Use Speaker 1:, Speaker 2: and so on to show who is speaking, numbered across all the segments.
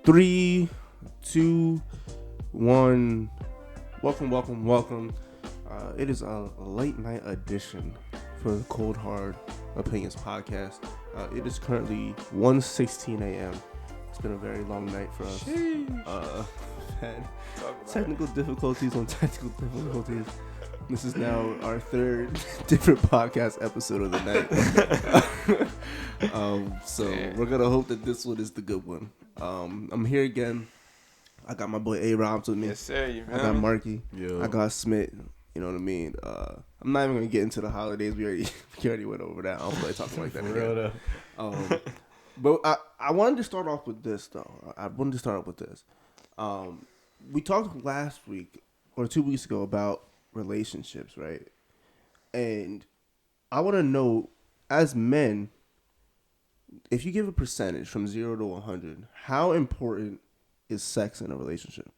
Speaker 1: 3, 2, 1. Welcome. It is a late night edition for the Cold Hard Opinions podcast. It is currently 1:16 a.m. It's been a very long night for us. Had technical difficulties on technical difficulties. This is now our third different podcast episode of the night. So we're gonna hope that this one is the good one. I'm here again. I got my boy A-Robs with me.
Speaker 2: Yes, sir. You
Speaker 1: I got Marky.
Speaker 3: Yo.
Speaker 1: I got Smith. You know what I mean? I'm not even gonna get into the holidays. We already went over that. I don't play talking like that again. But I wanted to start off with this though. We talked last week or 2 weeks ago about relationships, right? And I want to know, as men, if you give a percentage from 0 to 100, how important is sex in a relationship?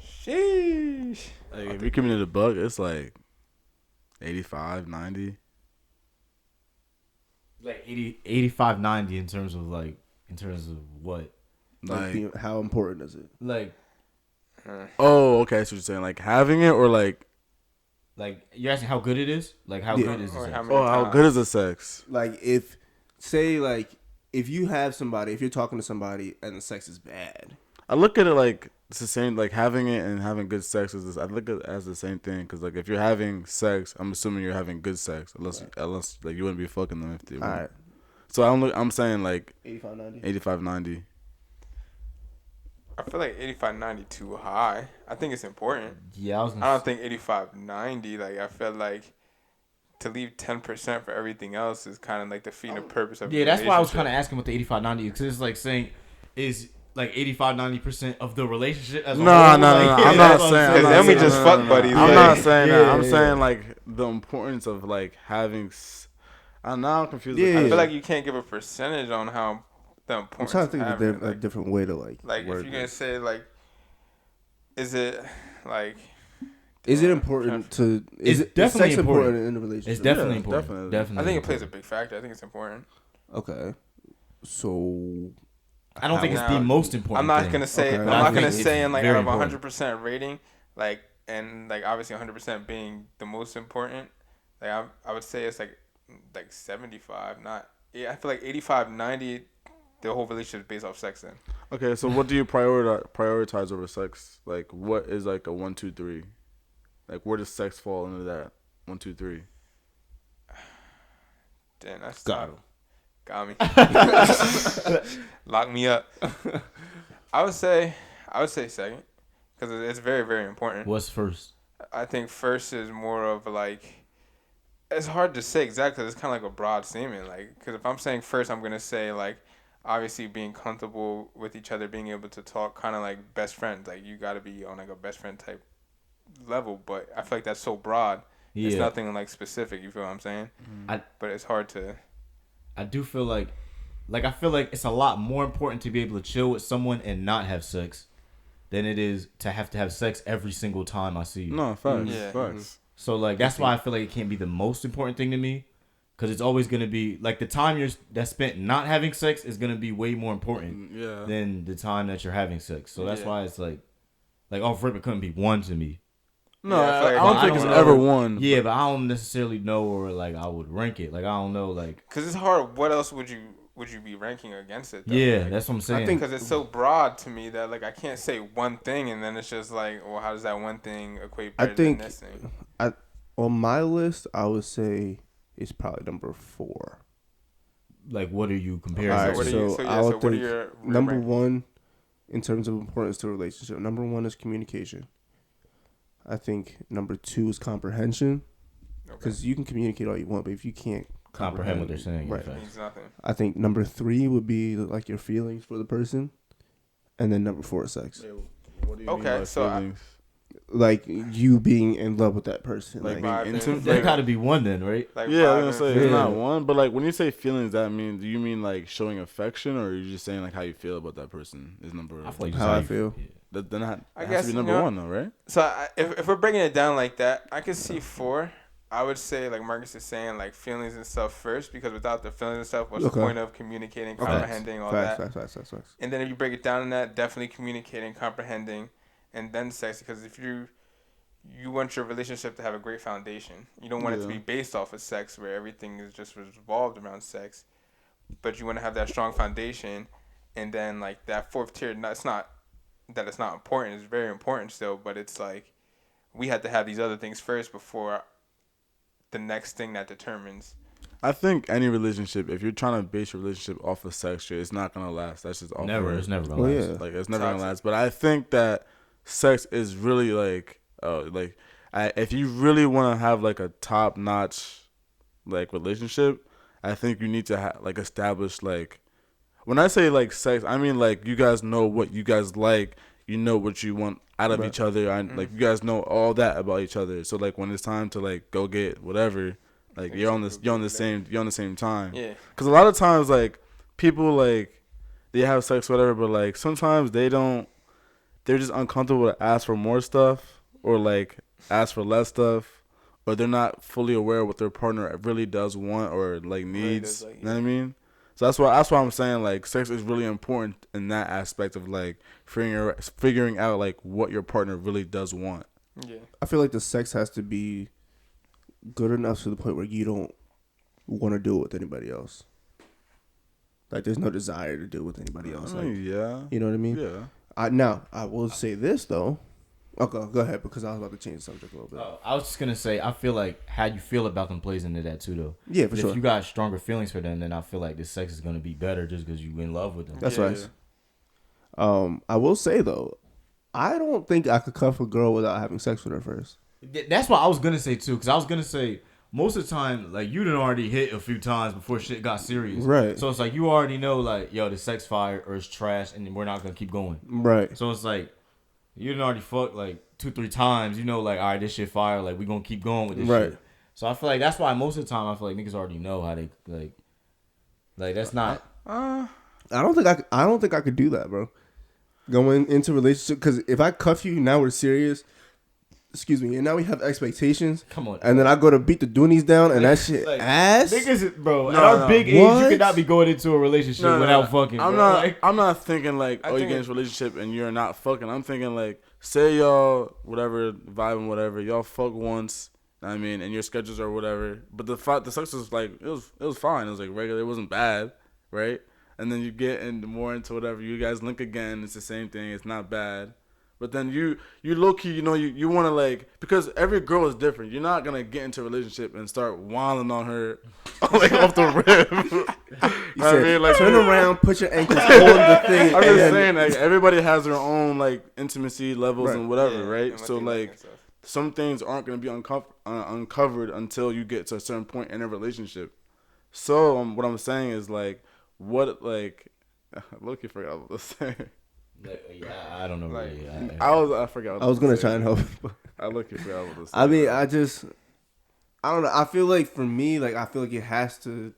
Speaker 2: Sheesh.
Speaker 3: Like, if you come into the buck, it's like 85, 90.
Speaker 4: Like 85, 90 in terms of what?
Speaker 1: Like, how important is it?
Speaker 4: Like
Speaker 3: Oh, okay. So you're saying like having it or like
Speaker 4: you're asking how good it is? Like how good is
Speaker 2: Or
Speaker 4: it?
Speaker 2: how many
Speaker 3: how
Speaker 2: times.
Speaker 3: good is the sex?
Speaker 1: Like, if you have somebody, if you're talking to somebody and the sex is bad.
Speaker 3: I look at it like it's the same. Like having it and having good sex is this. I look at it as the same thing because like if you're having sex, I'm assuming you're having good sex, unless like you wouldn't be fucking them if they
Speaker 1: All
Speaker 3: weren't.
Speaker 1: right.
Speaker 3: So I'm saying like
Speaker 1: 85, 90?
Speaker 3: 85, 90.
Speaker 2: I feel like 85, 90 too high. I think it's important.
Speaker 4: Yeah,
Speaker 2: I don't think 85, 90. Like, I feel like to leave 10% for everything else is kind of like defeating the purpose of
Speaker 4: Yeah, that's why I was kind of
Speaker 2: relationship.
Speaker 4: asking what the 85, 90 because it's like saying is like 85, 90% of the relationship as a
Speaker 3: No,
Speaker 4: whole.
Speaker 3: no,
Speaker 4: Like,
Speaker 3: no. I'm not saying.
Speaker 2: Because then we just fuck buddies.
Speaker 3: I'm
Speaker 2: like,
Speaker 3: not saying that. I'm
Speaker 4: Yeah.
Speaker 3: saying like the importance of like having. I'm now confused.
Speaker 1: Yeah.
Speaker 2: I feel like you can't give a percentage on how the
Speaker 1: I'm
Speaker 2: importance
Speaker 1: trying to think
Speaker 2: of
Speaker 1: of
Speaker 2: having it.
Speaker 1: a different way to like
Speaker 2: Like if
Speaker 1: word
Speaker 2: you're gonna
Speaker 1: this.
Speaker 2: say like, is it like?
Speaker 1: Is it
Speaker 2: damn,
Speaker 1: important
Speaker 2: trying
Speaker 1: to? Is
Speaker 4: definitely
Speaker 1: sex
Speaker 4: important.
Speaker 1: in a relationship?
Speaker 4: It's definitely
Speaker 3: Yeah,
Speaker 4: important.
Speaker 3: definitely.
Speaker 4: Definitely.
Speaker 2: I think it plays a
Speaker 4: important.
Speaker 2: big factor. I think it's important.
Speaker 1: Okay. So
Speaker 4: I don't think it's the
Speaker 2: Now,
Speaker 4: most important.
Speaker 2: I'm not
Speaker 4: thing.
Speaker 2: gonna say.
Speaker 1: Okay.
Speaker 2: I'm
Speaker 1: But I
Speaker 2: not gonna
Speaker 4: think
Speaker 2: say
Speaker 4: it's
Speaker 2: in like
Speaker 4: very
Speaker 2: out of
Speaker 4: important.
Speaker 2: 100% rating, like and like obviously 100% being the most important. Like I would say it's like 75. Not yeah. I feel like 85, 90. The whole relationship is based off sex. Then
Speaker 3: Okay, so what do you prioritize over sex? Like, what is like a 1, 2, 3? Like, where does sex fall into that 1, 2, 3?
Speaker 2: damn, that's
Speaker 1: got
Speaker 2: tough.
Speaker 1: him.
Speaker 2: Got me. Lock me up. I would say second because it's very very important.
Speaker 4: What's first?
Speaker 2: I think first is more of like, it's hard to say exactly. It's kind of like a broad statement. Like, because if I'm saying first, I'm gonna say like, obviously being comfortable with each other, being able to talk, kind of like best friends. Like you gotta be on like a best friend type level. But I feel like that's so broad.
Speaker 4: Yeah.
Speaker 2: It's nothing like specific. You feel what I'm saying? But it's hard to.
Speaker 4: I do feel like I feel like it's a lot more important to be able to chill with someone and not have sex than it is to have sex every single time I see you.
Speaker 3: No, facts.
Speaker 2: Yeah.
Speaker 3: Facts.
Speaker 4: So like that's why I feel like it can't be the most important thing to me, because it's always gonna be like the time that's spent not having sex is gonna be way more important
Speaker 3: Yeah.
Speaker 4: than the time that you're having sex. So that's
Speaker 2: Yeah.
Speaker 4: why it's like off rip it couldn't be one to me.
Speaker 3: No,
Speaker 2: Yeah, I feel
Speaker 3: I
Speaker 2: like-
Speaker 3: don't
Speaker 4: I
Speaker 3: think
Speaker 4: don't
Speaker 3: it's
Speaker 4: know.
Speaker 3: ever one.
Speaker 4: Yeah, but I don't necessarily know or like I would rank it. Like I don't know like
Speaker 2: Cause it's hard. What else would you be ranking against it? Though?
Speaker 4: yeah,
Speaker 2: Like,
Speaker 4: that's what I'm saying.
Speaker 1: I think-
Speaker 2: because it's so broad to me that like I can't say one thing and then it's just like, well, how does that one thing equate
Speaker 1: I
Speaker 2: better
Speaker 1: think
Speaker 2: than this thing?
Speaker 1: on my list, I would say it's probably number 4.
Speaker 4: like what are you comparing?
Speaker 1: All
Speaker 4: it
Speaker 1: right,
Speaker 4: to?
Speaker 2: what are
Speaker 1: so
Speaker 2: you? So
Speaker 1: I
Speaker 2: yeah.
Speaker 1: would
Speaker 2: So what are
Speaker 1: think
Speaker 2: your
Speaker 1: number
Speaker 2: ranking?
Speaker 1: 1 in terms of importance to a relationship. Number 1 is communication. I think number 2 is comprehension, because you can communicate all you want, but if you can't
Speaker 4: Comprehend what they're saying,
Speaker 1: right?
Speaker 4: yeah.
Speaker 2: It means nothing.
Speaker 1: I think number 3 would be like your feelings for the person, and then number 4 is sex.
Speaker 3: What do you
Speaker 2: Okay,
Speaker 3: mean by
Speaker 2: so
Speaker 3: feelings?
Speaker 1: Like you being in love with that person.
Speaker 3: Like
Speaker 1: Like,
Speaker 3: being
Speaker 2: vibing.
Speaker 3: intimate?
Speaker 4: There got to be one then, right?
Speaker 2: Like
Speaker 3: Yeah, I was
Speaker 2: vibing,
Speaker 3: gonna say
Speaker 2: feeling.
Speaker 3: it's not
Speaker 1: Yeah.
Speaker 3: one, but like when you say feelings, that means do you mean like showing affection, or are you just saying like how you feel about that person is number?
Speaker 4: I feel like
Speaker 1: How I
Speaker 4: just
Speaker 1: feel.
Speaker 4: Yeah.
Speaker 3: Then that
Speaker 2: I
Speaker 3: has
Speaker 2: guess,
Speaker 3: to be
Speaker 2: you
Speaker 3: number
Speaker 2: know-
Speaker 3: 1 though, right?
Speaker 2: So if we're breaking it down like that, I could see 4, I would say, like Marcus is saying, like feelings and stuff first, because without the feelings and stuff, what's
Speaker 1: Okay.
Speaker 2: the point of communicating, comprehending, all that?
Speaker 1: Facts.
Speaker 2: And then if you break it down in that, definitely communicating, comprehending, and then sex. Because if you want your relationship to have a great foundation, you don't want it to be based off of sex, where everything is just revolved around sex. But you want to have that strong foundation, and then like that fourth tier. It's not that it's not important; it's very important still. But it's like we had to have these other things first before the next thing that determines.
Speaker 3: I think any relationship, if you're trying to base your relationship off of sex shit, it's not gonna last. That's just awful.
Speaker 4: It's never gonna last.
Speaker 1: Yeah.
Speaker 3: Like it's never gonna last. But I think that sex is really if you really want to have like a top notch like relationship, I think you need to like establish like, when I say like sex, I mean like you guys know what you guys like, you know what you want out of each other, and like you guys know all that about each other. So like when it's time to like go get whatever, like you're on the same time.
Speaker 2: Yeah.
Speaker 3: Because a lot of times like people like they have sex whatever, but like sometimes they're just uncomfortable to ask for more stuff or like ask for less stuff, or they're not fully aware of what their partner really does want or like needs.
Speaker 2: Really does, like,
Speaker 3: you know what I mean? So that's why I'm saying like sex is really important in that aspect of like figuring out like what your partner really does want.
Speaker 2: Yeah.
Speaker 1: I feel like the sex has to be good enough to the point where you don't want to do it with anybody else. Like there's no desire to do it with anybody else. Like,
Speaker 3: Yeah.
Speaker 1: you know what I mean?
Speaker 3: Yeah.
Speaker 1: I will say this though. Okay, go ahead, because I was about to change the subject a little bit.
Speaker 4: I was just gonna say, I feel like how you feel about them plays into that too, though.
Speaker 1: Yeah, for sure.
Speaker 4: If you got stronger feelings for them, then I feel like the sex is gonna be better just because you in love with them.
Speaker 1: That's right. I will say though, I don't think I could cuff a girl without having sex with her first.
Speaker 4: That's what I was gonna say too, because I was gonna say most of the time, like you done already hit a few times before shit got serious.
Speaker 1: Right.
Speaker 4: So it's like you already know, like, yo, the sex fire or it's trash, and we're not gonna keep going.
Speaker 1: Right.
Speaker 4: So it's like you done already fucked like 2-3 times. You know, like, all right, this shit fire. Like we gonna keep going with this shit. So I feel like that's why most of the time I feel like niggas already know how they like that's not.
Speaker 1: I don't think I could do that, bro. Going into a relationship, because if I cuff you, now we're serious. Excuse me, and now we have expectations.
Speaker 4: Come on.
Speaker 1: And then I go to beat the Doonies down, and that shit
Speaker 4: like,
Speaker 1: ass.
Speaker 4: Niggas, bro, at our big age, you could not be going into a relationship without fucking.
Speaker 3: I'm not thinking like, you get in this relationship and you're not fucking. I'm thinking like, say y'all whatever vibing whatever, y'all fuck once. I mean, and your schedules are whatever. But the sex was like it was fine. It was like regular. It wasn't bad, right? And then you get more into whatever. You guys link again. It's the same thing. It's not bad. But then you low key, you know, you want to like, because every girl is different. You're not gonna get into a relationship and start wilding on her like off the rip.
Speaker 1: You said, like, turn around, put your ankles on the thing.
Speaker 3: I'm just saying, like, everybody has their own like intimacy levels and whatever, right? So like, some things aren't gonna be uncovered until you get to a certain point in a relationship. So what I'm saying is like, what like, look, forgot what I was saying.
Speaker 4: Yeah, I don't know.
Speaker 2: Like,
Speaker 4: really.
Speaker 3: I forgot.
Speaker 1: I was gonna try and help.
Speaker 3: I look at forgot what this.
Speaker 1: I mean, I don't know. I feel like for me, like I feel like it has to.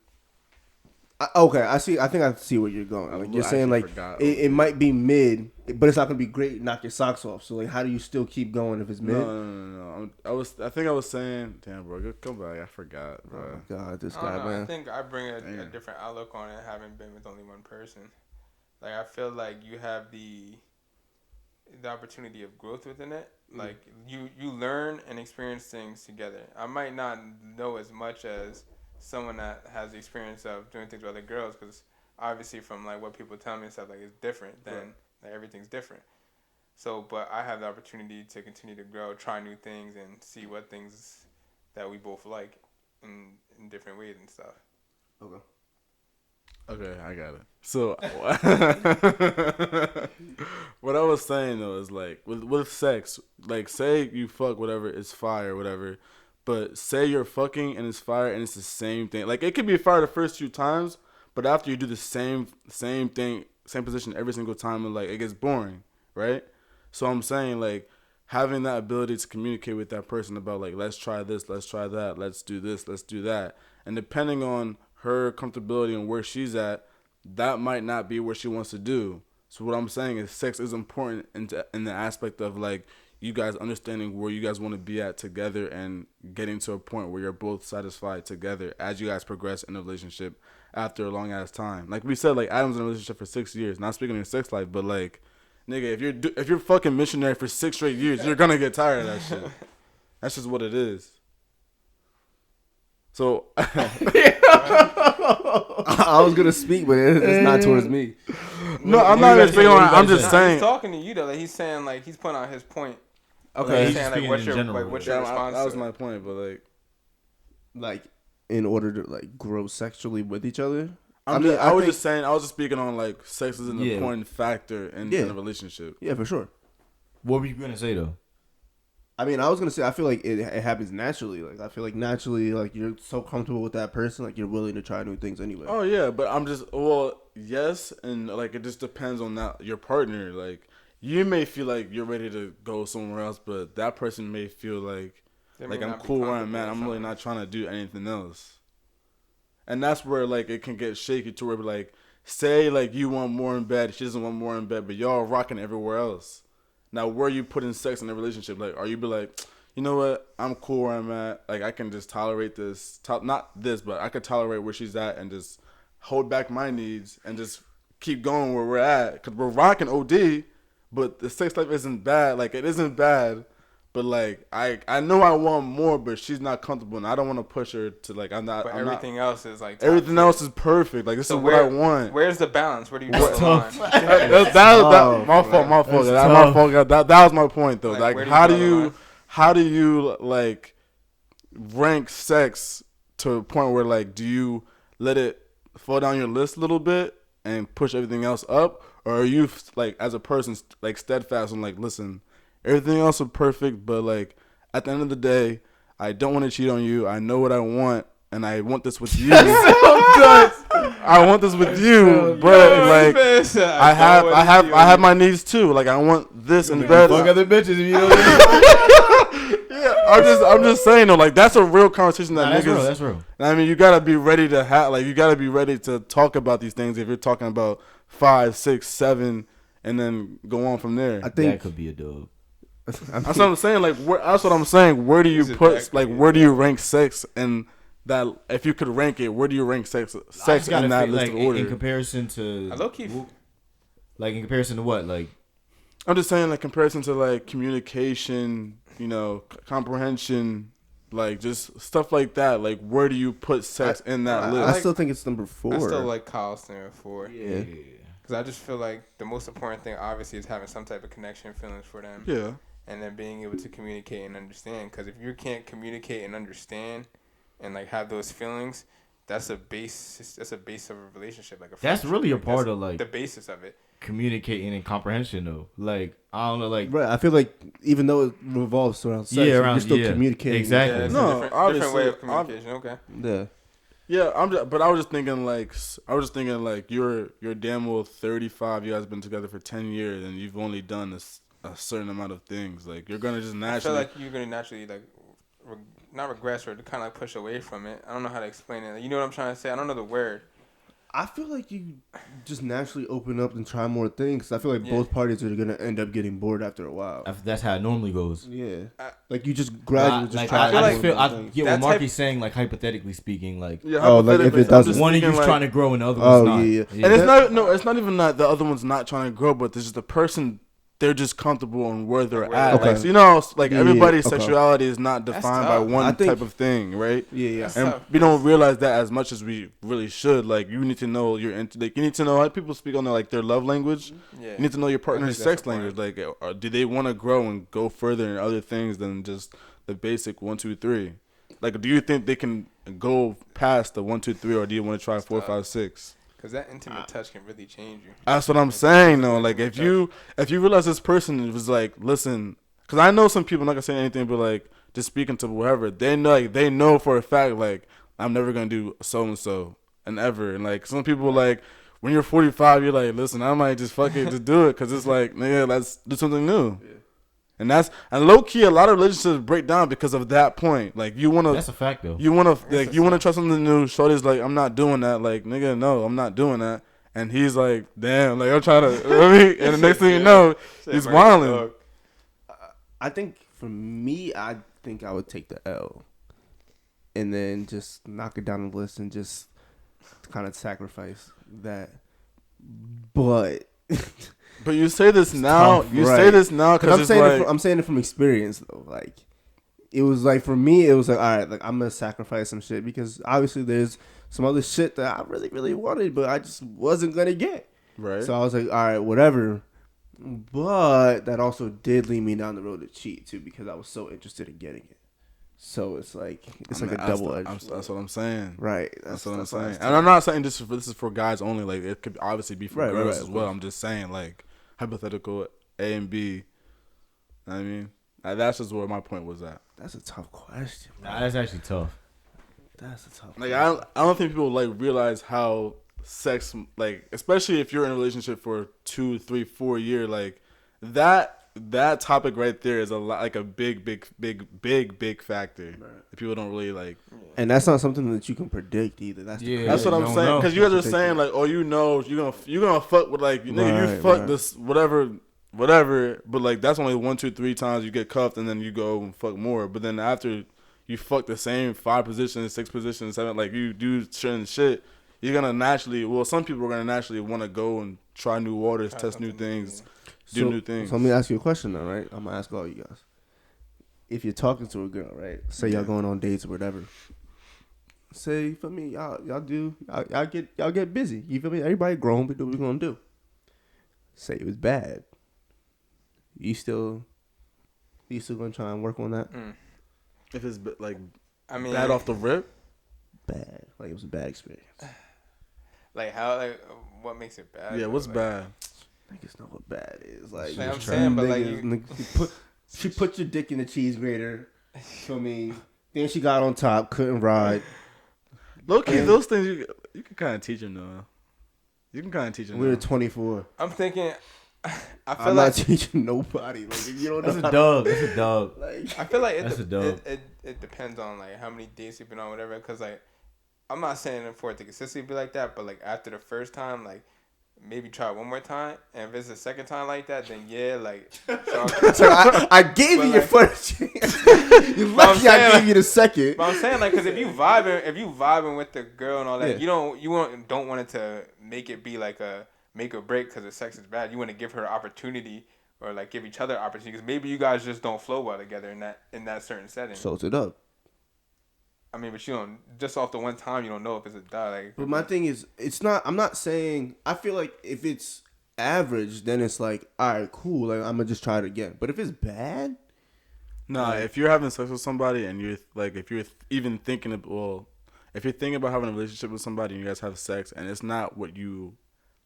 Speaker 1: Okay, I see. I think I see where you're going. Like you're saying, like it might be mid, but it's not gonna be great. Knock your socks off. So like, how do you still keep going if it's mid?
Speaker 3: No. I think I was saying, damn, bro, come back. I forgot, bro.
Speaker 1: Oh my God, this guy, man.
Speaker 2: I think I bring a different outlook on it, having been with only one person. Like, I feel like you have the opportunity of growth within it. Like, you learn and experience things together. I might not know as much as someone that has the experience of doing things with other girls, because obviously from, like, what people tell me and stuff, like, it's different. Then like, everything's different. So, but I have the opportunity to continue to grow, try new things, and see what things that we both like in different ways and stuff.
Speaker 3: Okay, I got it. So, what I was saying though is like with sex, like say you fuck whatever, it's fire, whatever. But say you're fucking and it's fire and it's the same thing. Like it could be fire the first few times, but after you do the same thing, same position every single time, and like it gets boring, right? So I'm saying like having that ability to communicate with that person about like, let's try this, let's try that, let's do this, let's do that, and depending on her comfortability and where she's at, that might not be what she wants to do. So what I'm saying is sex is important in the aspect of like you guys understanding where you guys want to be at together and getting to a point where you're both satisfied together as you guys progress in a relationship after a long ass time. Like we said, like Adam's in a relationship for 6 years. Not speaking of your sex life, but like, nigga, if you're fucking missionary for 6 straight years, you're gonna get tired of that shit. That's just what it is. So
Speaker 1: I was gonna speak, but it's not towards me.
Speaker 3: No, I'm not even saying. I'm just saying.
Speaker 2: He's talking to you though. Like he's saying, like he's putting out his point.
Speaker 1: Okay,
Speaker 2: He's saying like what's your response?
Speaker 3: That was my point, but
Speaker 1: like in order to like grow sexually with each other.
Speaker 3: I was just saying. I was just speaking on like sex is an important factor in a relationship.
Speaker 1: Yeah, for sure.
Speaker 4: What were you gonna say though?
Speaker 1: I mean, I was gonna say I feel like it happens naturally. Like I feel like naturally, like you're so comfortable with that person, like you're willing to try new things anyway.
Speaker 3: Oh yeah, but I'm just yes, and like it just depends on your partner. Like you may feel like you're ready to go somewhere else, but that person may feel like I'm cool where I'm at. I'm really not trying to do anything else. And that's where like it can get shaky to where like say like you want more in bed, she doesn't want more in bed, but y'all rocking everywhere else. Now, where are you putting sex in a relationship? Like, are you be like, you know what? I'm cool where I'm at. Like, I can just tolerate this. Not this, but I could tolerate where she's at and just hold back my needs and just keep going where we're at. Because we're rocking OD, but the sex life isn't bad. Like, it isn't bad. But, like, I know I want more, but she's not comfortable. And I don't want to push her to, like,
Speaker 2: everything else is, like...
Speaker 3: Everything else is perfect. Like, this is what I want.
Speaker 2: Where's the balance? Where do you draw the line?
Speaker 3: My fault. That was my point, though. Like how do you, like, rank sex to a point where, like, do you let it fall down your list a little bit and push everything else up? Or are you, like, as a person, like, steadfast and, like, listen... Everything else is perfect, but like at the end of the day, I don't want to cheat on you. I know what I want, and I want this with you. I want this with you, but like I have my needs too. Like I want this in bed.
Speaker 4: Fuck other bitches if you don't.
Speaker 3: Yeah, I'm just saying though. Like that's a real conversation that niggas.
Speaker 4: That's real.
Speaker 3: I mean, you gotta be ready to have. Like you gotta be ready to talk about these things if you're talking about 5, 6, 7, and then go on from there.
Speaker 1: I think
Speaker 4: that could be a dub.
Speaker 3: That's what I'm saying. Like, that's what I'm saying. Where do you put, like, where do you rank sex? And that, if you could rank it, where do you rank sex in that list of order?
Speaker 4: In comparison to, like, in comparison to what? Like,
Speaker 3: I'm just saying, like, comparison to like communication, you know, comprehension, like just stuff like that. Like, where do you put sex in that list?
Speaker 1: I still think it's number 4.
Speaker 2: I still like Kyle's number 4.
Speaker 1: Yeah.
Speaker 2: Because I just feel like the most important thing, obviously, is having some type of connection, feelings for them.
Speaker 3: Yeah.
Speaker 2: And then being able to communicate and understand. Because if you can't communicate and understand and, like, have those feelings, that's a base. That's a base of a relationship. Like
Speaker 4: that's really a part of, like,
Speaker 2: the basis of it.
Speaker 4: Communicating and comprehension, though. Like, I don't know, like...
Speaker 1: Right, I feel like even though it revolves around sex, you're still communicating.
Speaker 4: Exactly.
Speaker 2: Yeah, it's a different way of communication. Okay.
Speaker 1: Yeah.
Speaker 3: Yeah, I was just thinking like you're damn well 35. You guys been together for 10 years, and you've only done a certain amount of things. Like you're gonna just naturally. I feel
Speaker 2: like you're gonna naturally like not regress or kind of like push away from it. I don't know how to explain it. You know what I'm trying to say? I don't know the word.
Speaker 1: I feel like you just naturally open up and try more things. I feel like both parties are gonna end up getting bored after a while.
Speaker 4: That's how it normally goes.
Speaker 1: Yeah, like you just gradually try.
Speaker 4: I get what Marky's saying. Like hypothetically speaking, like
Speaker 1: like if it doesn't,
Speaker 4: one of you's trying to grow and the other one's not.
Speaker 1: Yeah.
Speaker 3: And it's not even that the other one's not trying to grow, but this is the person. They're just comfortable on where they're at. Okay. Like, so, you know, like everybody's sexuality is not defined by one type of thing, right?
Speaker 1: Yeah.
Speaker 3: And we don't realize that as much as we really should. Like, you need to know you need to know how people speak on like their love language. Yeah. You need to know your partner's sex language. Like, do they want to grow and go further in other things than just the basic 1, 2, 3? Like, do you think they can go past the 1, 2, 3, or do you want to try 4, 5, 6?
Speaker 2: Because that intimate touch can really change you.
Speaker 3: That's what I'm saying, though. Like, if you realize this person was like, listen, because I know some people, not gonna say anything, but like just speaking to whoever, they know for a fact, like, I'm never gonna do so and so and ever. And like some people, like, when you're 45, you're like, listen, I might just fuck it, just do it, because it's like, nigga, let's do something new. Yeah. And low key, a lot of relationships break down because of that point. Like you wanna.
Speaker 4: That's a fact though.
Speaker 3: You wanna try something new. Shorty's like, I'm not doing that. Like, nigga, no, I'm not doing that. And he's like, damn, like I'm trying to. You know what I mean? And the next thing you know, he's wilding.
Speaker 1: I think for me, I think I would take the L, and then just knock it down the list and just kind of sacrifice that. But
Speaker 3: you say this now.
Speaker 1: tough,
Speaker 3: You
Speaker 1: right.
Speaker 3: say this now because
Speaker 1: I'm saying it from experience though. Like it was like for me, it was like all right, like I'm gonna sacrifice some shit because obviously there's some other shit that I really, really wanted, but I just wasn't gonna get.
Speaker 3: right.
Speaker 1: So I was like, all right, whatever. But that also did lead me down the road to cheat too because I was so interested in getting it. So it's like a double edged.
Speaker 3: That's what I'm saying.
Speaker 1: Right.
Speaker 3: That's what I'm saying. And I'm not saying this is for guys only. Like it could obviously be for girls as well. I'm just saying like hypothetical A and B. You know what I mean, that's just where my point was at.
Speaker 1: That's a tough question.
Speaker 4: Nah, that's actually tough.
Speaker 1: That's a tough.
Speaker 3: Like I don't think people like realize how sex, like especially if you're in a relationship for 2, 3, 4 years, like that topic right there is a lot, like a big factor that people don't really like.
Speaker 1: And that's not something that you can predict either.
Speaker 3: That's what I'm saying. Because you guys are saying like, oh, you know, you're gonna fuck with like, nigga, you fuck this whatever. But like that's only 1, 2, 3 times you get cuffed and then you go and fuck more. But then after you fuck the same 5 positions, 6 positions, 7, like you do certain shit, you're gonna naturally. Well, some people are gonna naturally want to go and try new waters, test new things. Do new things.
Speaker 1: So let me ask you a question now, right? I'm gonna ask all you guys. If you're talking to a girl, right? Say y'all going on dates or whatever. Say, you feel me? Y'all get busy. You feel me? Everybody grown, but do what we gonna do. Say it was bad. You still gonna try and work on that?
Speaker 3: If it's like,
Speaker 2: I mean,
Speaker 3: bad off the rip.
Speaker 1: Bad. Like it was a bad experience.
Speaker 2: Like how? Like what makes it bad?
Speaker 3: Yeah, what's
Speaker 2: like,
Speaker 3: bad?
Speaker 1: Niggas know what bad is. Like
Speaker 2: I'm saying, but like
Speaker 1: she put your dick in the cheese grater. Feel me? Then she got on top, couldn't ride.
Speaker 3: Low key, those things you can kind of teach them though. You can kind of teach them.
Speaker 1: We're 24.
Speaker 2: I'm thinking.
Speaker 1: I'm not teaching nobody. Like if you don't know,
Speaker 4: That's a dub. That's a dub.
Speaker 2: Like I feel like
Speaker 4: it
Speaker 2: depends on like how many dates you've been on, whatever. Because like I'm not saying for it to consistently be like that, but like after the first time, like. Maybe try it one more time, and if it's the second time like that, then yeah, like.
Speaker 1: So I gave you your first chance. You lucky I gave you the second.
Speaker 2: But I'm saying like, cause if you vibing with the girl and all that, you don't want it to make it be like a make or break because the sex is bad. You want to give her an opportunity or like give each other opportunity because maybe you guys just don't flow well together in that certain setting.
Speaker 1: Salt it up.
Speaker 2: I mean, but you don't just off the one time you don't know if it's a die. Like,
Speaker 1: but my thing is, it's not. I'm not saying. I feel like if it's average, then it's like, all right, cool. Like I'm gonna just try it again. But if it's bad,
Speaker 3: nah. If you're having sex with somebody and you're like, if you're even thinking of, well, if you're thinking about having a relationship with somebody and you guys have sex and it's not what you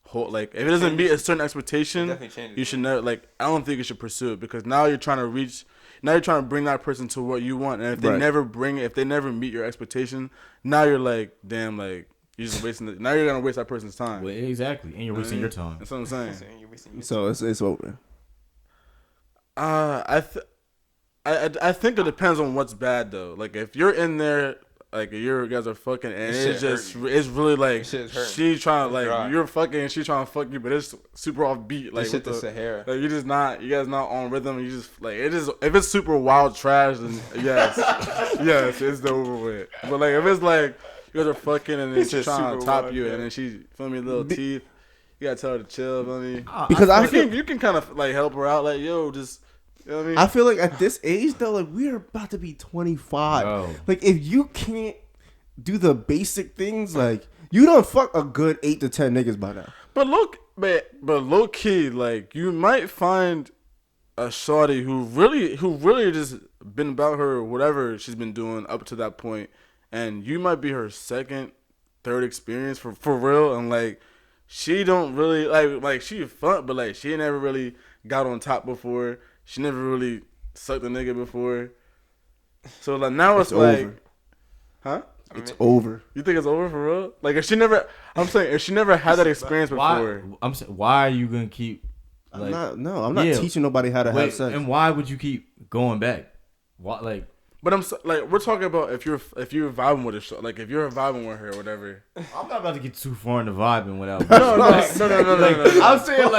Speaker 3: hold, like if it doesn't meet a certain expectation, you should never. Like I don't think you should pursue it because now you're trying to reach. Now you're trying to bring that person to what you want, and if they never meet your expectation, now you're like, damn, like you're just wasting. Now you're gonna waste that person's time.
Speaker 4: Well, exactly, and you're wasting your time.
Speaker 3: That's what I'm saying.
Speaker 1: So it's over.
Speaker 3: I think it depends on what's bad though. Like if you're in there. Like you guys are fucking and it's really like she trying to like you're fucking and she trying to fuck you, but it's super off beat. Like
Speaker 2: shit the Sahara.
Speaker 3: Like you guys not on rhythm. You just like it is. If it's super wild trash, then yes, it's over with. But like if it's like you guys are fucking and then she's trying to top you and then she feel me little teeth, you gotta tell her to chill. Feel me? Because you can kind of like help her out. Like yo, just. You know what I mean?
Speaker 1: I feel like at this age though, like we're about to be 25.
Speaker 4: Bro.
Speaker 1: Like if you can't do the basic things, like you don't fuck a good 8 to 10 niggas by now.
Speaker 3: But low key, like you might find a shawty who really just been about her whatever she's been doing up to that point, and you might be her second, third experience for real, and like she don't really like she fun, but like she never really got on top before. She never really sucked a nigga before. So like now it's like,
Speaker 1: over.
Speaker 3: Huh?
Speaker 1: It's over.
Speaker 3: You think it's over for real? Like if she never had that experience before.
Speaker 4: I'm saying, why are you gonna keep? Like,
Speaker 1: I'm not teaching nobody how to have sex.
Speaker 4: And why would you keep going back? Why, like?
Speaker 3: But we're talking about if you're vibing with a like if you're vibing with her or whatever.
Speaker 4: I'm not about to get too far into vibing without.
Speaker 3: No.
Speaker 4: I'm saying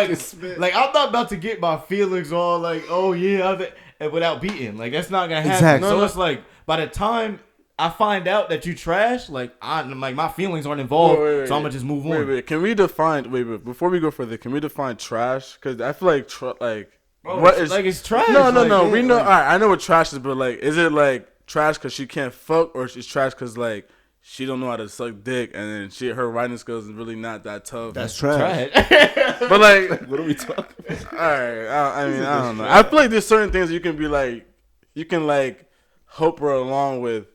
Speaker 4: like I'm not about to get my feelings all like, oh yeah, and without beating. Like that's not gonna happen.
Speaker 1: Exactly.
Speaker 4: So it's like by the time I find out that you trash, like I'm like my feelings aren't involved, so I'm gonna just move on.
Speaker 3: Can we define? Wait, before we go further, can we define trash? Because I feel like
Speaker 4: Bro,
Speaker 3: what
Speaker 4: it's,
Speaker 3: is
Speaker 4: like it's trash.
Speaker 3: No.
Speaker 4: Like,
Speaker 3: We know.
Speaker 4: like,
Speaker 3: All right, I know what trash is, but like, is it like trash because she can't fuck, or she's trash because like she don't know how to suck dick, and then her writing skills is really not that tough?
Speaker 1: That's trash.
Speaker 3: But like,
Speaker 1: What are we talking about?
Speaker 3: all right, I mean, I don't know. I feel like there's certain things you can be like, you can like help her along with.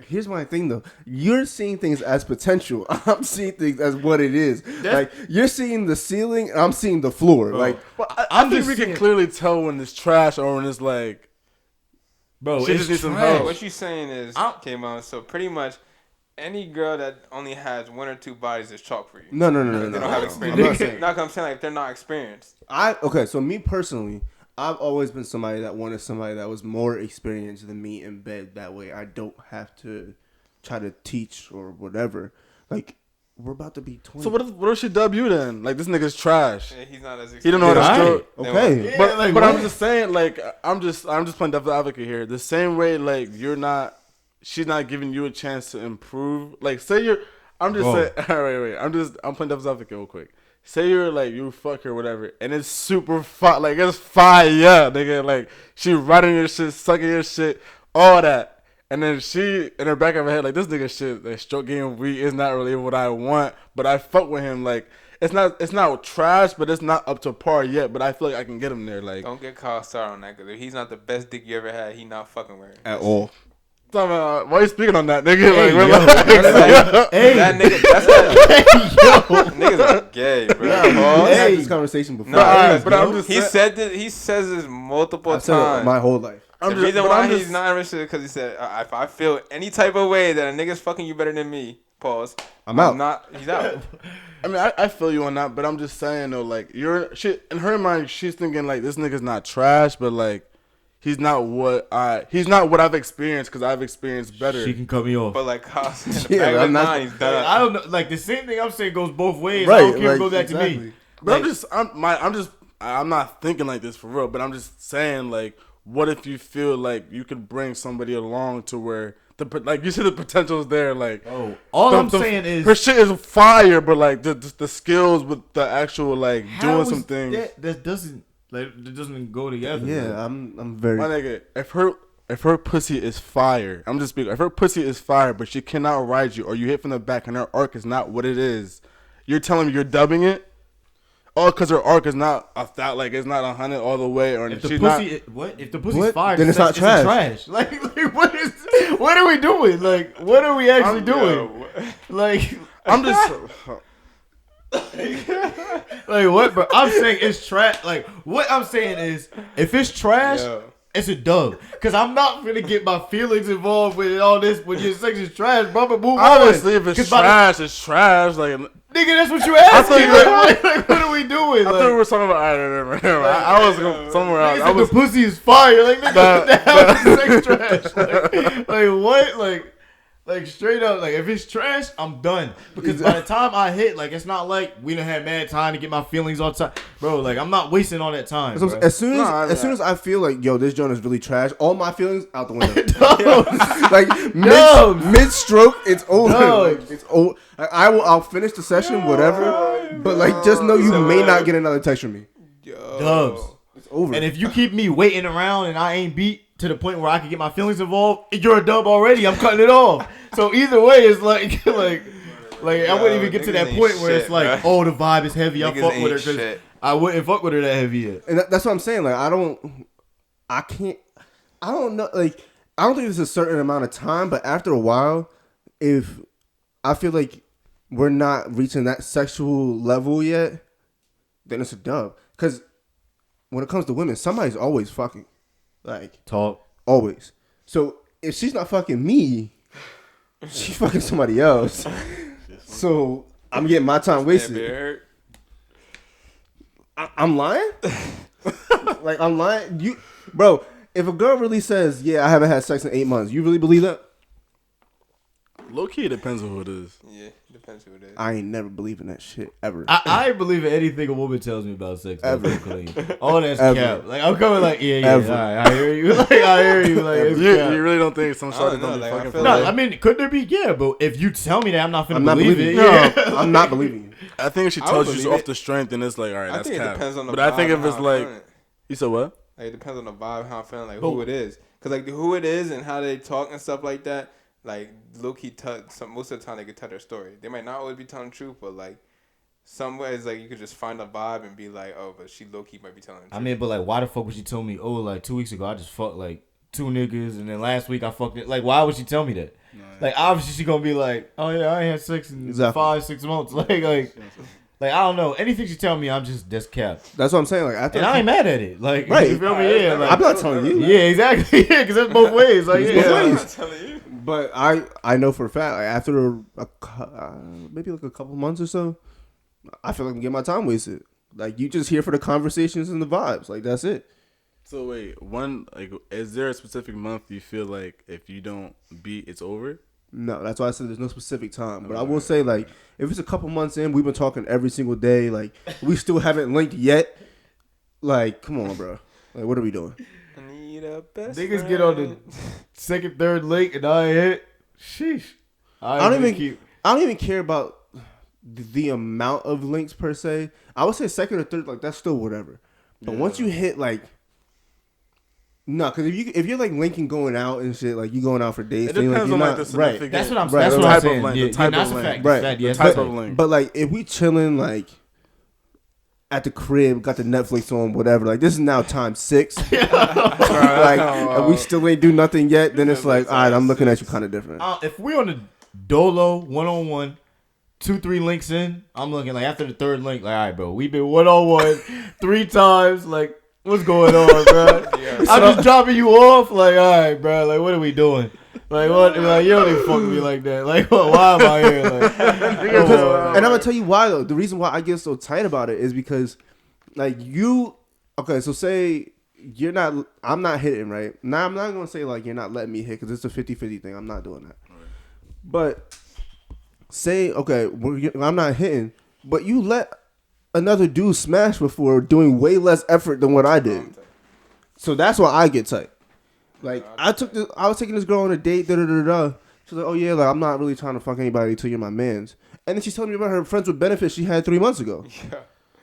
Speaker 1: Here's my thing though. You're seeing things as potential. I'm seeing things as what it is. Like you're seeing the ceiling, and I'm seeing the floor. Like
Speaker 3: I think we can clearly tell when it's trash or when it's like,
Speaker 4: bro,
Speaker 3: she
Speaker 4: it's
Speaker 3: just needs some
Speaker 4: trash.
Speaker 3: help.
Speaker 2: What you saying is, K-Mon, so pretty much any girl that only has 1 or 2 bodies is chalk for you.
Speaker 1: no.
Speaker 2: They don't have experience.
Speaker 1: I'm not saying.
Speaker 2: I'm saying like they're not experienced.
Speaker 1: Okay, so me personally, I've always been somebody that wanted somebody that was more experienced than me in bed. That way, I don't have to try to teach or whatever. Like we're about to be 20.
Speaker 3: So what if she dub you then? Like this nigga's trash.
Speaker 2: Yeah, he's not as experienced.
Speaker 3: He don't know how to
Speaker 4: Right.
Speaker 3: stroke.
Speaker 1: Okay.
Speaker 4: Yeah,
Speaker 3: But
Speaker 4: like,
Speaker 3: but I'm
Speaker 4: what?
Speaker 3: just saying, like I'm just playing devil's advocate here. The same way, like she's not giving you a chance to improve. Like say I'm just
Speaker 4: Whoa.
Speaker 3: saying. Wait. I'm playing devil's advocate real quick. Say you're like you fuck her whatever, and it's super fire. Like it's fire, nigga. Like she riding your shit, sucking your shit, all that. And then she, in her back of her head, like, this nigga shit, like, stroke game weak is not really what I want, but I fuck with him. Like, it's not trash, but it's not up to par yet, but I feel like I can get him there. Like,
Speaker 2: Don't get caught star on that, because if he's not the best dick you ever had, he not fucking with her.
Speaker 1: At all.
Speaker 3: why are you speaking on that, nigga?
Speaker 4: Hey,
Speaker 3: like,
Speaker 4: yo,
Speaker 3: relax.
Speaker 4: Hey,
Speaker 2: That nigga, that's that niggas are gay, bro.
Speaker 1: We
Speaker 4: Hey.
Speaker 1: had this conversation before.
Speaker 2: No,
Speaker 3: Alright, but I'm just
Speaker 2: he
Speaker 3: saying-
Speaker 2: said this. He says this multiple
Speaker 1: I've said it
Speaker 2: times.
Speaker 1: my whole life.
Speaker 2: The reason why he's not interested is because he said, if I feel any type of way that a nigga's fucking you better than me, pause.
Speaker 1: I'm out.
Speaker 2: He's out.
Speaker 3: I mean, I feel you on that, but I'm just saying though, like in her mind, she's thinking like this nigga's not trash, but like he's not what I've experienced because I've experienced better.
Speaker 4: she can cut me off.
Speaker 2: But like, Kaz, in the
Speaker 1: Yeah,
Speaker 2: back of
Speaker 1: I'm
Speaker 2: his
Speaker 1: not-
Speaker 2: mind, he's done.
Speaker 4: I don't know. Like the same thing I'm saying goes both ways.
Speaker 1: Right.
Speaker 4: I don't care if
Speaker 1: like,
Speaker 4: it goes back
Speaker 1: exactly.
Speaker 4: to me.
Speaker 3: But I'm not thinking like this for real, but I'm just saying like, what if you feel like you could bring somebody along to where like you see the potential is there, like
Speaker 4: All I'm saying is
Speaker 3: her shit is fire, but like the skills with the actual like
Speaker 4: how
Speaker 3: doing
Speaker 4: is
Speaker 3: some things.
Speaker 4: that doesn't go together.
Speaker 1: Yeah,
Speaker 4: bro.
Speaker 1: I'm very.
Speaker 3: My nigga, if her pussy is fire, I'm just speaking. If her pussy is fire, but she cannot ride you, or you hit from the back and her arc is not what it is, you're telling me you're dubbing it? Oh, because her arc is not it's not 100 all the way, or
Speaker 4: If the
Speaker 3: she's
Speaker 4: pussy,
Speaker 3: not.
Speaker 4: if the pussy's
Speaker 1: What?
Speaker 4: fire,
Speaker 1: Then it's not
Speaker 4: trash. Like what are we doing? Like, what are we actually
Speaker 3: I'm-
Speaker 4: doing? Like,
Speaker 3: I'm just.
Speaker 4: like what? Bro, I'm saying it's trash. Like, what I'm saying is, if it's trash,
Speaker 2: Yo.
Speaker 4: it's a dub. Cause I'm not gonna get my feelings involved with all this. When your sex is trash, bro, but move
Speaker 3: Honestly,
Speaker 4: on.
Speaker 3: if it's
Speaker 4: 'Cause by the-
Speaker 3: trash, it's trash. Like,
Speaker 4: nigga, that's what you asked
Speaker 3: thought
Speaker 4: me.
Speaker 3: you were-
Speaker 4: Like, what are we doing?
Speaker 3: I
Speaker 4: Like,
Speaker 3: thought we were talking about. I was going somewhere else.
Speaker 4: nigga
Speaker 3: I
Speaker 4: said
Speaker 3: was.
Speaker 4: the pussy is fire. Like, nigga, what the hell is sex trash? Like what? Like straight up, like if it's trash, I'm done. Because by the time I hit, like it's not like we done had mad time to get my feelings all the time, bro. Like I'm not wasting all that time.
Speaker 1: So
Speaker 4: bro.
Speaker 1: as soon as I feel like yo, this joint is really trash, all my feelings out the window. Like mid stroke, it's over. Like, it's over. Like, I'll finish the session, whatever. But like, just know you may not get another text from me.
Speaker 4: Dubs.
Speaker 1: It's over.
Speaker 4: And if you keep me waiting around and I ain't beat to the point where I can get my feelings involved, you're a dub already. I'm cutting it off. So either way, it's like I wouldn't even get to that
Speaker 2: niggas
Speaker 4: point
Speaker 2: ain't
Speaker 4: where it's
Speaker 2: shit,
Speaker 4: like,
Speaker 2: bro.
Speaker 4: oh, the vibe is heavy. I
Speaker 2: Niggas
Speaker 4: fuck with her
Speaker 2: ain't
Speaker 4: because
Speaker 2: shit.
Speaker 4: I wouldn't fuck with her that heavy yet.
Speaker 1: And that's what I'm saying. Like, I don't know. Like, I don't think there's a certain amount of time, but after a while, if I feel like we're not reaching that sexual level yet, then it's a dub. Because when it comes to women, somebody's always fucking. Like,
Speaker 4: Talk.
Speaker 1: always. So if she's not fucking me, she's fucking somebody else. So I'm getting my time wasted. I'm lying? Like, I'm lying? Bro, if a girl really says, yeah, I haven't had sex in 8 months, you really believe that?
Speaker 3: Low key, it depends on who it is.
Speaker 2: Yeah, depends who it is.
Speaker 1: I ain't never believing that shit ever.
Speaker 4: I ain't believe in anything a woman tells me about sex.
Speaker 1: Ever.
Speaker 4: All that's
Speaker 1: Ever.
Speaker 4: cap. Like I'm coming like yeah,
Speaker 1: Ever.
Speaker 4: all right, I hear you. Like I hear you. Like it's cap.
Speaker 3: You really don't think some
Speaker 2: I
Speaker 3: shot
Speaker 2: don't
Speaker 3: gonna
Speaker 2: know,
Speaker 3: be
Speaker 2: like, I
Speaker 3: fucking
Speaker 2: feel
Speaker 3: for
Speaker 4: No,
Speaker 3: that?
Speaker 4: I mean, could there be? Yeah, but if you tell me that, I'm not finna
Speaker 1: I'm not
Speaker 4: believe
Speaker 1: believing
Speaker 4: it.
Speaker 1: you.
Speaker 4: Yeah.
Speaker 1: No, I'm not believing you.
Speaker 3: I think if she
Speaker 2: I
Speaker 3: tells
Speaker 2: would
Speaker 3: you
Speaker 2: believe
Speaker 3: off
Speaker 2: it.
Speaker 3: the strength, then it's like, all right,
Speaker 2: I
Speaker 3: that's
Speaker 2: think it
Speaker 3: cap.
Speaker 2: depends on the
Speaker 3: But I
Speaker 2: vibe
Speaker 3: think if
Speaker 2: and
Speaker 3: it's
Speaker 2: how I'm
Speaker 3: like,
Speaker 2: feeling.
Speaker 3: you said what?
Speaker 2: Like, it depends on the vibe, how I'm feeling, like
Speaker 4: But-
Speaker 2: who it is. Because, like, who it is and how they talk and stuff like that, like, low-key, most of the time they can tell their story. They might not always be telling the truth, but, like, some ways, like, you could just find a vibe and be like, oh, but she low-key might be telling the truth.
Speaker 4: I mean, but like, why the fuck would she tell me? Oh, like 2 weeks ago, I just fucked like 2 niggas, and then last week I fucked it. Like, why would she tell me that? Like, obviously she gonna be like, oh yeah, I ain't had sex in
Speaker 1: Exactly.
Speaker 4: 5-6 months. Like I don't know. Anything she tell me, I'm just that's cap.
Speaker 1: That's what I'm saying. Like after
Speaker 4: And I ain't mad at it. Like,
Speaker 1: Right.
Speaker 4: you feel me? Yeah, like,
Speaker 1: I'm not telling you.
Speaker 4: yeah, exactly. Yeah, because that's both ways. Like,
Speaker 1: It's
Speaker 4: yeah,
Speaker 1: both
Speaker 2: I'm
Speaker 1: ways.
Speaker 2: not telling you.
Speaker 1: But I know for a fact, like after maybe like a couple months or so, I feel like I'm getting my time wasted. Like you just here for the conversations and the vibes. Like that's it.
Speaker 3: So wait, is there a specific month you feel like if you don't beat, it's over?
Speaker 1: No, that's why I said there's no specific time. But I will say, like, if it's a couple months in, we've been talking every single day. Like, we still haven't linked yet. Like, come on, bro. Like, what are we doing?
Speaker 2: I need a best
Speaker 4: niggas
Speaker 2: friend.
Speaker 4: get on the second, third link, and I ain't hit. Sheesh.
Speaker 1: I don't even care about the amount of links per se. I would say second or third, like that's still whatever. But once you hit like, no, because if you're like linking going out and shit, like you going out for dates,
Speaker 3: It
Speaker 1: then,
Speaker 3: depends
Speaker 1: like,
Speaker 3: on
Speaker 1: you're
Speaker 3: like the
Speaker 1: not right.
Speaker 3: significant.
Speaker 4: That's what I'm.
Speaker 1: Right.
Speaker 4: That's
Speaker 1: The
Speaker 4: what
Speaker 3: type
Speaker 4: I'm
Speaker 3: of
Speaker 4: saying.
Speaker 3: link,
Speaker 4: Yeah,
Speaker 3: the type
Speaker 4: that's
Speaker 3: of
Speaker 4: a
Speaker 3: link.
Speaker 4: fact.
Speaker 1: Right.
Speaker 4: That's a fact. Yeah,
Speaker 3: The
Speaker 4: that's
Speaker 3: type
Speaker 4: a
Speaker 3: of
Speaker 4: fact.
Speaker 3: link.
Speaker 1: But like if we chilling like at the crib, got the Netflix on, whatever. Like this is now time 6. Like and we still ain't do nothing yet. Then it's like, all right, I'm looking at you kind of different.
Speaker 4: If we on the dolo 1-on-1, 2-3 links in, I'm looking like after the third link, like all right, bro, we been 1-on-1 3 times. Like what's going on, bro? I'm just dropping you off. Like all right, bro. Like what are we doing? Like what? Like you don't even fuck with me like that. Like what? Why am I here? Like,
Speaker 1: And I'm gonna tell you why though. The reason why I get so tight about it is because, like you, okay. So say you're not, I'm not hitting right now. I'm not gonna say like you're not letting me hit because it's a 50-50 thing. I'm not doing that. Right. But say okay, I'm not hitting, but you let another dude smash before doing way less effort than what I did. So that's why I get tight. Like I was taking this girl on a date. She's like, oh yeah, like I'm not really trying to fuck anybody until you're my man's. And then she's telling me about her friends with benefits she had 3 months ago.
Speaker 2: Yeah.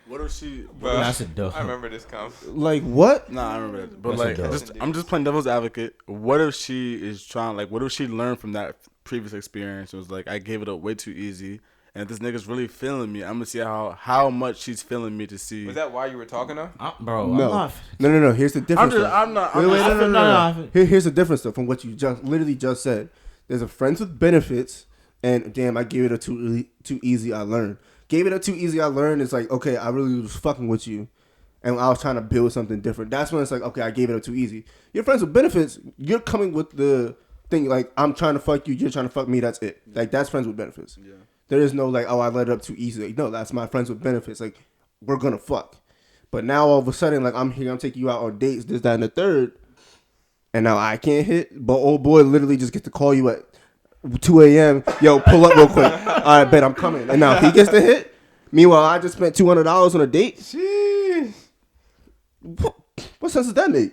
Speaker 3: What if she?
Speaker 2: But
Speaker 4: That's a dope.
Speaker 2: I remember this come.
Speaker 1: Like what?
Speaker 3: Nah, I remember that. But
Speaker 4: That's
Speaker 3: like,
Speaker 4: a dope.
Speaker 3: I'm just playing devil's advocate. What if she is trying? Like, what if she learned from that previous experience? It was like I gave it up way too easy, and if this nigga's really feeling me, I'm gonna see how much she's feeling me to see.
Speaker 2: Was that why you were talking to her?
Speaker 4: Bro,
Speaker 1: No.
Speaker 4: I'm not.
Speaker 1: No. Here's the difference.
Speaker 3: I'm not.
Speaker 1: Wait, no.
Speaker 4: No.
Speaker 1: Here's the difference though from what you literally just said. There's a friends with benefits, and damn, I gave it a too easy. I learned. Gave it a too easy. I learned. It's like okay, I really was fucking with you, and I was trying to build something different. That's when it's like okay, I gave it a too easy. Your friends with benefits, you're coming with the thing like I'm trying to fuck you, you're trying to fuck me. That's it. Like that's friends with benefits. Yeah. There is no like oh I let it up too easy. Like, no, that's my friends with benefits. Like we're gonna fuck. But now all of a sudden like I'm here, I'm taking you out on dates, this, that, and the third. And now I can't hit, but old boy literally just gets to call you at 2 a.m. Yo, pull up real quick. All right, bet I'm coming. And now he gets to hit. Meanwhile, I just spent $200 on a date.
Speaker 2: Jeez.
Speaker 1: What sense does that make?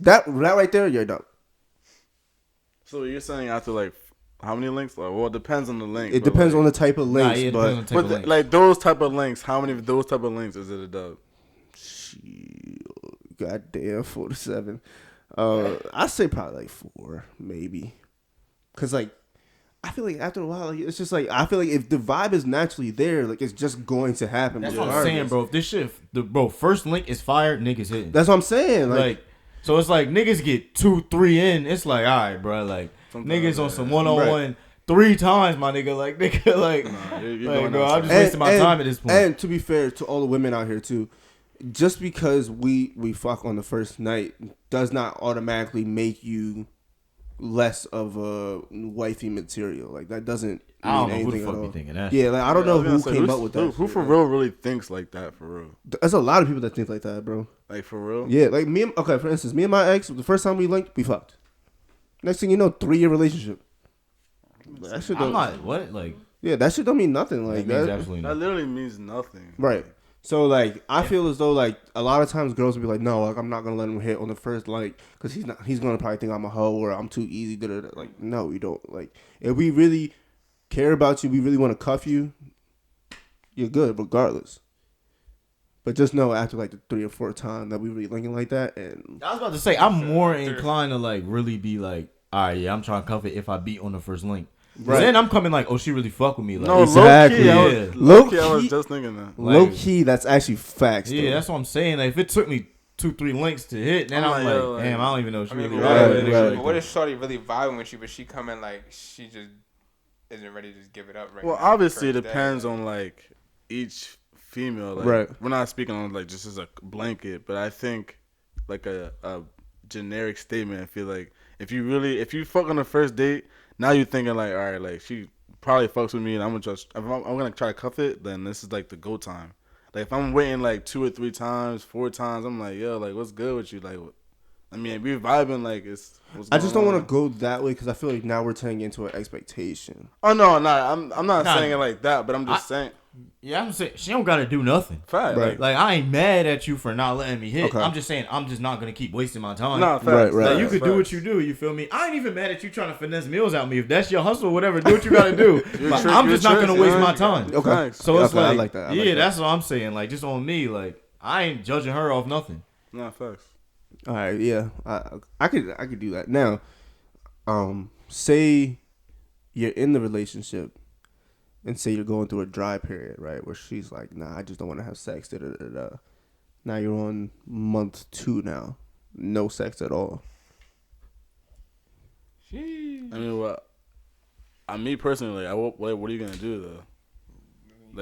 Speaker 1: That right there, you're dumb.
Speaker 3: So you're saying after like how many links? Like, well, it depends on the link.
Speaker 1: It depends on the type of links,
Speaker 4: it
Speaker 1: but
Speaker 4: depends on the type of link.
Speaker 3: like those type of links. How many of those type of links is it a dub?
Speaker 1: goddamn 4 to 7. I say probably like 4, maybe. Cause like I feel like after a while, like, it's just like I feel like if the vibe is naturally there, like it's just going to happen.
Speaker 4: That's what I'm saying, bro. If this shit, first link is fired, niggas hitting.
Speaker 1: That's what I'm saying.
Speaker 4: Like, so it's like niggas get 2-3 in. It's like, all right, bro. Like niggas on some 1-on-1 3 times, my nigga. Like nigga, like,
Speaker 3: you're
Speaker 4: bro, I'm just wasting my time at this point.
Speaker 1: And to be fair to all the women out here too, just because we fuck on the first night does not automatically make you less of a wifey material. Like that doesn't mean anything at all.
Speaker 4: Thinking that.
Speaker 1: Yeah, like I don't know who came up with that.
Speaker 3: Who for real really thinks like that for real?
Speaker 1: There's a lot of people that think like that, bro.
Speaker 3: Like for real?
Speaker 1: Yeah, like me. Okay, for instance, me and my ex, the first time we linked, we fucked. Next thing you know, 3-year relationship. That shit
Speaker 4: I'm
Speaker 1: don't.
Speaker 4: not what like.
Speaker 1: Yeah, that shit don't mean nothing.
Speaker 4: That
Speaker 1: Like
Speaker 4: means
Speaker 1: that.
Speaker 4: absolutely
Speaker 3: That
Speaker 4: nothing.
Speaker 3: literally means nothing.
Speaker 1: Right. So like, I feel as though like a lot of times girls will be like, no, like I'm not gonna let him hit on the first like, cause he's gonna probably think I'm a hoe or I'm too easy. Like, no, we don't. Like, if we really care about you, we really want to cuff you, you're good regardless. But just know after like the 3 or 4 time that we really linking like that, and
Speaker 4: I was about to say I'm more inclined to like really be like, all right, yeah, I'm trying to cuff it if I beat on the first link.
Speaker 1: Right.
Speaker 4: Then I'm coming like, oh, she really fuck with me. Like,
Speaker 3: No,
Speaker 1: Exactly.
Speaker 3: low-key,
Speaker 1: Low-key-
Speaker 3: I was just thinking that.
Speaker 1: low key, that's actually facts.
Speaker 4: yeah,
Speaker 1: though.
Speaker 4: that's what I'm saying. Like, if it took me 2-3 links to hit, then
Speaker 3: I'm
Speaker 4: I'm
Speaker 3: like,
Speaker 4: like,
Speaker 3: yo, like-
Speaker 4: damn, I don't even know if she
Speaker 2: I mean,
Speaker 4: really
Speaker 2: but
Speaker 1: Right,
Speaker 2: what if-
Speaker 1: right.
Speaker 2: but what if Shorty really vibing with you, but she come in like she just isn't ready to just give it up right
Speaker 3: Well,
Speaker 2: now?
Speaker 3: obviously it
Speaker 2: First day,
Speaker 3: depends
Speaker 2: like-
Speaker 3: on like each female. Like,
Speaker 1: Right.
Speaker 3: We're not speaking on like just as a blanket, but I think like a generic statement. I feel like if you fuck on the first date, now you're thinking like, all right, like she probably fucks with me, and I'm gonna try to cuff it. Then this is like the go time. Like if I'm waiting like 2 or 3 times, 4 times, I'm like, yo, like what's good with you? Like, I mean, we vibing like it's.
Speaker 1: I just don't want to go that way because I feel like now we're turning into an expectation.
Speaker 3: Oh no, I'm not
Speaker 4: Nah.
Speaker 3: saying it like that, but I'm just saying.
Speaker 4: Yeah, I'm saying she don't gotta do nothing.
Speaker 3: Fact.
Speaker 1: Right.
Speaker 4: Like, I ain't mad at you for not letting me hit.
Speaker 1: Okay.
Speaker 4: I'm just saying I'm just not gonna keep wasting my time.
Speaker 3: No, facts.
Speaker 1: Right, right.
Speaker 4: Like, you could do what you do, you feel me? I ain't even mad at you trying to finesse meals out me. If that's your hustle or whatever, do what you gotta do. But I'm just not gonna waste my time.
Speaker 1: Okay.
Speaker 3: Thanks.
Speaker 4: So it's
Speaker 1: Okay, I
Speaker 4: like,
Speaker 1: like that. I
Speaker 4: yeah,
Speaker 1: like that.
Speaker 4: that's what I'm saying. Like, just on me, like, I ain't judging her off nothing.
Speaker 3: No, facts.
Speaker 1: All right, yeah, I could do that. Now, say you're in the relationship, and say you're going through a dry period, right, where she's like, nah, I just don't want to have sex. Da, da, da, da. Now you're on month 2 now, no sex at all.
Speaker 3: I mean, what? Me personally, like, what are you gonna do though?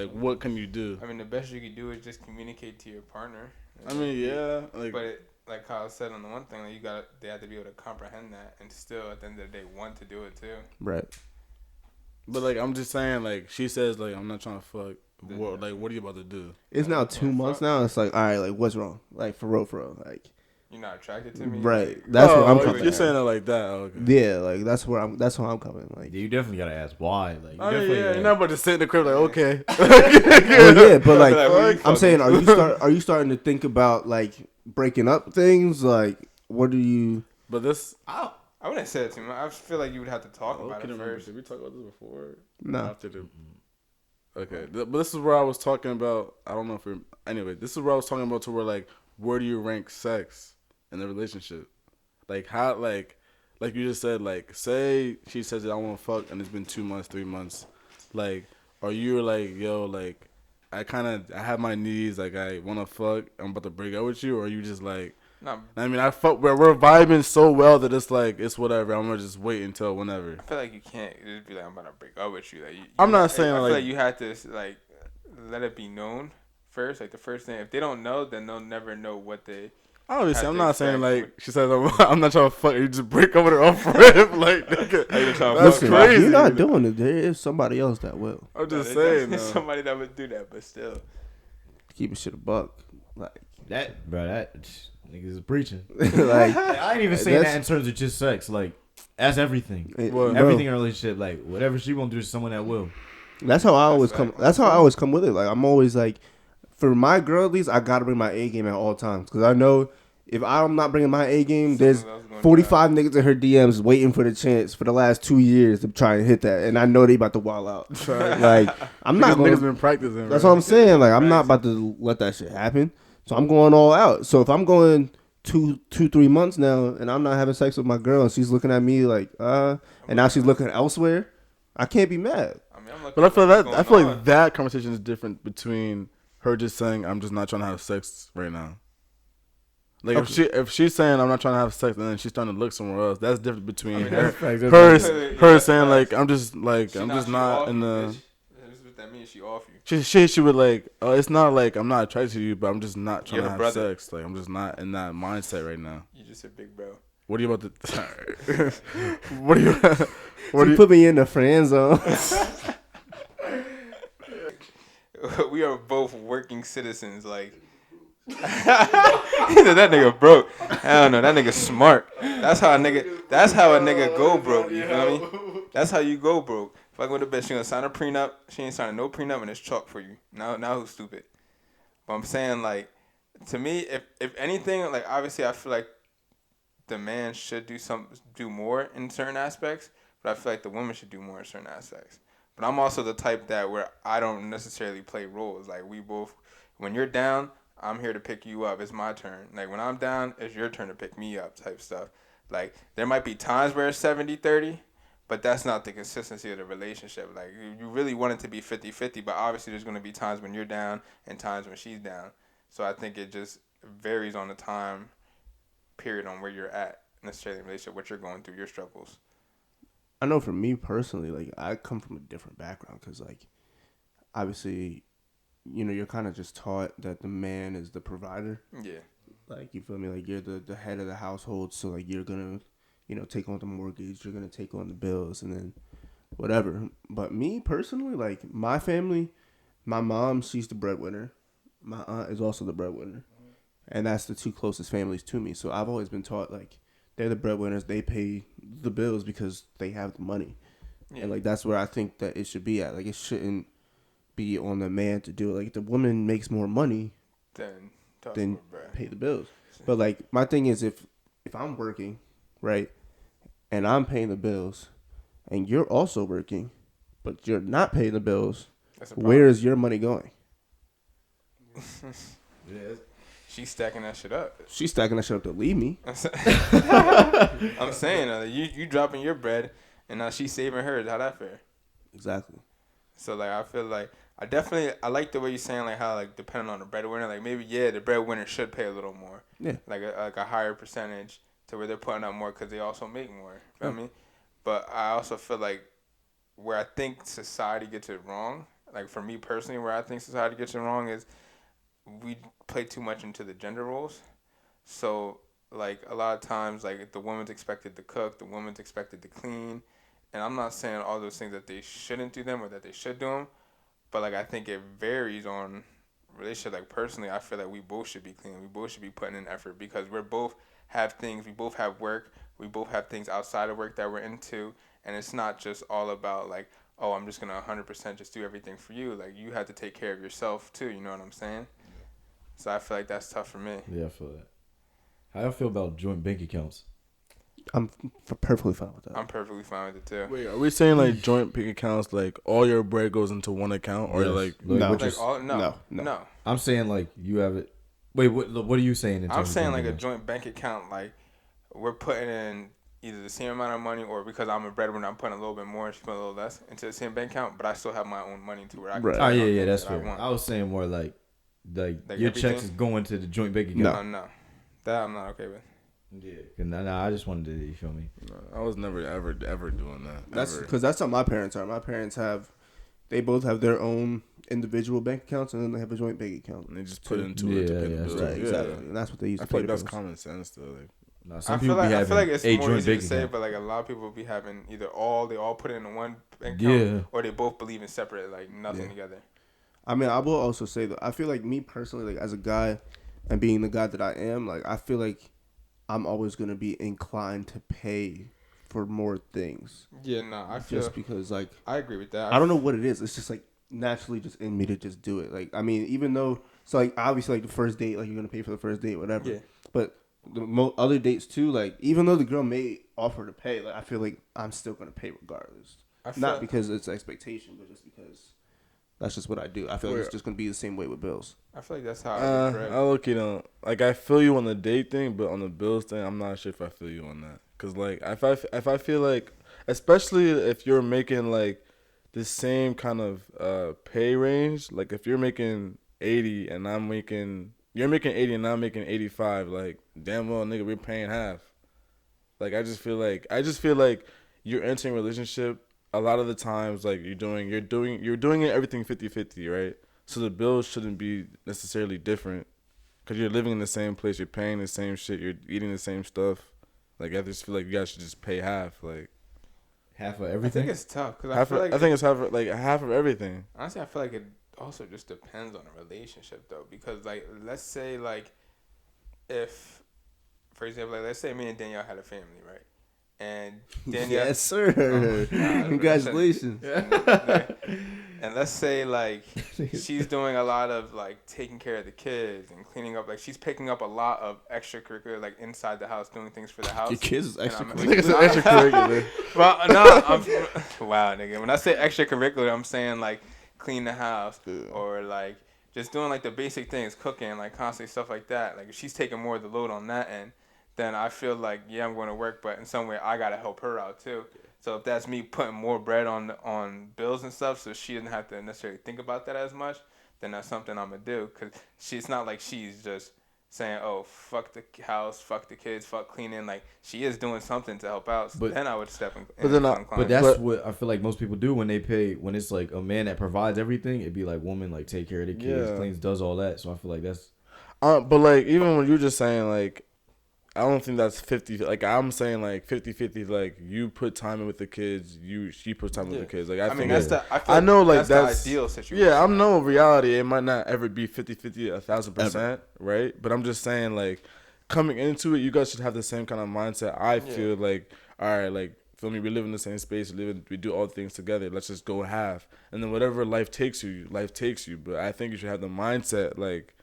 Speaker 3: Like, what can you do?
Speaker 2: I mean, the best you could do is just communicate to your partner.
Speaker 3: I mean, yeah, like,
Speaker 2: But like Kyle said on the one thing, like they have to be able to comprehend that, and still at the end of the day want to do it too.
Speaker 1: Right.
Speaker 3: but like, I'm just saying, like, she says, like, I'm not trying to fuck. What are you about to do?
Speaker 1: It's now 2 months now. It's like, all right, like, what's wrong? Like, for real. Like,
Speaker 2: You're not attracted to me,
Speaker 1: right.
Speaker 2: Like,
Speaker 1: That's where I'm
Speaker 3: like,
Speaker 1: coming.
Speaker 3: You're
Speaker 1: at.
Speaker 3: saying it like that. Oh, okay.
Speaker 1: Yeah, like that's where I'm coming. Like,
Speaker 4: You definitely gotta ask why. Like,
Speaker 3: I mean, yeah, you're not about to sit in the crib like, okay.
Speaker 1: well, yeah, but like,
Speaker 2: Like, what you
Speaker 1: I'm saying,
Speaker 2: fucking-
Speaker 1: are you starting to think about like breaking up things? Like, what do you?
Speaker 3: But this.
Speaker 2: I wouldn't say it to me. I feel like you would have to talk
Speaker 3: Oh,
Speaker 2: about
Speaker 3: can
Speaker 2: it
Speaker 3: I remember,
Speaker 2: first.
Speaker 3: did we talk about this before?
Speaker 1: No.
Speaker 3: After the. Okay, but this is where I was talking about. I don't know if we're. Anyway, this is where I was talking about to where like, where do you rank sex in the relationship? Like how like you just said, like, say she says that I want to fuck and it's been 2 months, 3 months, like, are you like, yo, like, I have my needs, like, I want to fuck, I'm about to break up with you, or are you just like,
Speaker 2: No,
Speaker 3: I mean, we're vibing so well that it's like, it's whatever, I'm gonna just wait until whenever.
Speaker 2: I feel like you can't just be like, I'm about to break up with you. Like,
Speaker 3: I'm not saying,
Speaker 2: I feel
Speaker 3: like-
Speaker 2: like you have to like let it be known first. Like the first thing, if they don't know, then they'll never know what they.
Speaker 3: Obviously,
Speaker 2: have
Speaker 3: I'm
Speaker 2: to
Speaker 3: not saying
Speaker 2: expect
Speaker 3: like she says I'm not trying to fuck. You just break up with her off rip, like nigga,
Speaker 2: you trying to
Speaker 3: that's
Speaker 2: fuck
Speaker 1: Listen,
Speaker 2: her?
Speaker 1: if
Speaker 3: crazy.
Speaker 1: you're not doing it, there is somebody else that will.
Speaker 3: I'm just
Speaker 2: There's
Speaker 3: saying.
Speaker 2: definitely
Speaker 3: though.
Speaker 2: somebody that would do that, but still.
Speaker 1: Keep it shit a buck. Like,
Speaker 4: that, bro, that niggas is preaching.
Speaker 1: like
Speaker 4: I ain't even saying that
Speaker 1: That's-
Speaker 4: in terms of just sex. Like, that's everything.
Speaker 3: Well,
Speaker 1: bro,
Speaker 4: Everything in a relationship, like, whatever she won't do to someone that will.
Speaker 1: That's how I always
Speaker 2: That's
Speaker 1: come.
Speaker 2: right.
Speaker 1: That's how I always come with it. Like, I'm always like, for my girl at least, I gotta bring my A game at all times because I know if I'm not bringing my A game, there's
Speaker 2: Someone else gonna
Speaker 1: 45 niggas in her DMs waiting for the chance for the last 2 years to try and hit that, and I know they about to wall out. Like, I'm not
Speaker 3: Niggas
Speaker 1: gonna.
Speaker 3: been practicing.
Speaker 1: That's
Speaker 3: bro.
Speaker 1: what I'm saying. Like, I'm not about to let that shit happen. So I'm going all out. So if I'm going 3 months now and I'm not having sex with my girl and she's looking at me like, and now she's looking elsewhere, I can't be mad.
Speaker 2: I mean, I'm looking
Speaker 3: But I feel
Speaker 2: at what's
Speaker 3: that
Speaker 2: going
Speaker 3: like
Speaker 2: on.
Speaker 3: that conversation is different between her just saying I'm just not trying to have sex right now. Like if she's saying I'm not trying to have sex and then she's starting to look somewhere else, that's different between
Speaker 2: I mean,
Speaker 3: her
Speaker 2: that's-
Speaker 3: her
Speaker 2: Yeah,
Speaker 3: saying
Speaker 2: facts.
Speaker 3: like I'm just like
Speaker 2: She
Speaker 3: I'm
Speaker 2: not-
Speaker 3: just
Speaker 2: she
Speaker 3: not
Speaker 2: off
Speaker 3: in
Speaker 2: you,
Speaker 3: the.
Speaker 2: bitch. That's what that means. She off you.
Speaker 3: She would like, oh, it's not like I'm not attracted to you, but I'm just not trying
Speaker 2: You're
Speaker 3: to
Speaker 2: her
Speaker 3: have
Speaker 2: brother.
Speaker 3: sex. Like I'm just not in that mindset right now.
Speaker 2: You just a big bro.
Speaker 3: What are you about to? What are you? What are
Speaker 1: She
Speaker 3: you?
Speaker 1: put me in the friend zone.
Speaker 2: We are both working citizens. Like, he said that nigga broke. I don't know. That nigga smart. That's how a nigga go broke. You feel me? That's how you go broke. Fucking with a bitch, she gonna sign a prenup. She ain't signing no prenup, and it's chalk for you. Now who's stupid? But I'm saying, like, to me, if anything, like, obviously I feel like the man should do more in certain aspects, but I feel like the woman should do more in certain aspects. But I'm also the type that where I don't necessarily play roles. Like, we both, when you're down, I'm here to pick you up. It's my turn. Like, when I'm down, it's your turn to pick me up type stuff. Like, there might be times where it's 70-30, but that's not the consistency of the relationship. Like, you really want it to be 50-50, but obviously there's going to be times when you're down and times when she's down. So I think it just varies on the time period on where you're at necessarily in a relationship, what you're going through, your struggles.
Speaker 1: I know for me personally, like, I come from a different background because, like, obviously, you know, you're kind of just taught that the man is the provider.
Speaker 2: Yeah.
Speaker 1: Like, you feel me? Like, you're the head of the household, so, like, you're going to, you know, take on the mortgage, you're going to take on the bills, and then whatever. But me personally, like, my family, my mom, she's the breadwinner. My aunt is also the breadwinner. And that's the two closest families to me. So I've always been taught, like, they're the breadwinners. They pay the bills because they have the money. Yeah. And, like, that's where I think that it should be at. Like, it shouldn't be on the man to do it. Like, if the woman makes more money, then pay the bills. But, like, my thing is if I'm working, right, and I'm paying the bills, and you're also working, but you're not paying the bills, where is your money going?
Speaker 2: Yeah. She's stacking that shit up.
Speaker 1: She's stacking that shit up to leave me.
Speaker 2: I'm saying, you dropping your bread, and now she's saving hers. How that fair?
Speaker 1: Exactly.
Speaker 2: So, like, I feel like I like the way you're saying, like, how, like, depending on the breadwinner, like, maybe, yeah, the breadwinner should pay a little more.
Speaker 1: Yeah.
Speaker 2: Like a higher percentage to where they're putting up more because they also make more. You know what I mean? But I also feel like where I think society gets it wrong, like, for me personally, where I think society gets it wrong is we play too much into the gender roles. So, like, a lot of times, like, the woman's expected to cook, the woman's expected to clean. And I'm not saying all those things that they shouldn't do them or that they should do them. But, like, I think it varies on relationship. Like, personally, I feel like we both should be clean. We both should be putting in effort because we both have things. We both have work. We both have things outside of work that we're into. And it's not just all about, like, oh, I'm just going to 100% just do everything for you. Like, you have to take care of yourself, too. You know what I'm saying? So I feel like that's tough for me.
Speaker 4: Yeah, I feel that. How y'all feel about joint bank accounts?
Speaker 1: I'm perfectly fine with that.
Speaker 2: I'm perfectly fine with it too.
Speaker 3: Wait, are we saying like joint bank accounts, like all your bread goes into one account, or like
Speaker 1: no,
Speaker 2: no?
Speaker 4: I'm saying like you have it. Wait, what are you saying?
Speaker 2: I'm saying like a joint bank account, like we're putting in either the same amount of money, or because I'm a breadwinner, I'm putting a little bit more and she's putting a little less into the same bank account, but I still have my own money to where I can.
Speaker 1: Right.
Speaker 4: Oh yeah, that's fair. I was saying more like your
Speaker 2: everything?
Speaker 4: checks is going to the joint bank account.
Speaker 2: No, that I'm not okay with.
Speaker 4: Yeah, no, I just wanted to, you feel me?
Speaker 3: No, I was never ever doing that.
Speaker 1: That's because that's how my parents are. My parents they both have their own individual bank accounts, and then they have a joint bank account.
Speaker 3: And they just put into it to pay the bills.
Speaker 1: Right, exactly. And that's what they use.
Speaker 3: I feel like that's common sense though. Like,
Speaker 2: I feel like it's more easy to say, but like a lot of people be having either they all put it in one bank account, or they both believe in separate, like nothing together.
Speaker 1: I mean, I will also say that I feel like me personally, like as a guy, and being the guy that I am, like I feel like I'm always gonna be inclined to pay for more things.
Speaker 2: Yeah, no, I feel
Speaker 1: just because like
Speaker 2: I agree with that.
Speaker 1: I don't know what it is. It's just like naturally just in me to just do it. Like I mean, even though like obviously like the first date, like you're gonna pay for the first date, whatever. Yeah. But the other dates too, like even though the girl may offer to pay, like I feel like I'm still gonna pay regardless. Not because it's expectation, but just because that's just what I do. I feel like it's just gonna be the same way with bills.
Speaker 2: I feel like that's how
Speaker 3: I look, like I feel you on the date thing, but on the bills thing, I'm not sure if I feel you on that. Cause like if I feel like, especially if you're making like the same kind of pay range, like if you're making 80 and you're making 80 and I'm making 85, like damn well nigga, we're paying half. Like I just feel like you're entering a relationship. A lot of the times, like you're doing it everything 50-50, right? So the bills shouldn't be necessarily different, cause you're living in the same place, you're paying the same shit, you're eating the same stuff. Like I just feel like you guys should just pay half, like
Speaker 4: half of everything.
Speaker 2: I think it's tough because
Speaker 3: I think it's half of everything.
Speaker 2: Honestly, I feel like it also just depends on the relationship though, because like let's say like if, for example, like let's say me and Danielle had a family, right? And Danielle,
Speaker 1: yes, sir. Congratulations.
Speaker 2: And let's say like she's doing a lot of like taking care of the kids and cleaning up. Like she's picking up a lot of extracurricular, like inside the house, doing things for the house.
Speaker 1: Your kids is
Speaker 3: extracurricular.
Speaker 2: Well, no, wow, nigga. When I say extracurricular, I'm saying like clean the house or like just doing like the basic things, cooking, like constantly stuff like that. Like if she's taking more of the load on that end, then I feel like I'm going to work, but in some way I gotta help her out too. So if that's me putting more bread on bills and stuff, so she doesn't have to necessarily think about that as much, then that's something I'm gonna do. Cause it's not like she's just saying, "Oh, fuck the house, fuck the kids, fuck cleaning." Like she is doing something to help out. So then I would step in.
Speaker 4: But that's what I feel like most people do when they pay. When it's like a man that provides everything, it'd be like woman like take care of the kids, cleans, does all that. So I feel like that's.
Speaker 3: But like even when you're just saying like. I don't think that's 50. Like I'm saying, like 50-50. Like you put time in with the kids, she puts time with the kids. Like I think
Speaker 2: that's
Speaker 3: I know like
Speaker 2: that's the ideal situation.
Speaker 3: Yeah, I know reality. It might not ever be 50-50, 1,000%, right? But I'm just saying, like coming into it, you guys should have the same kind of mindset. I feel like, all right, like feel me, we live in the same space, we do all things together. Let's just go half, and then whatever life takes you. But I think you should have the mindset like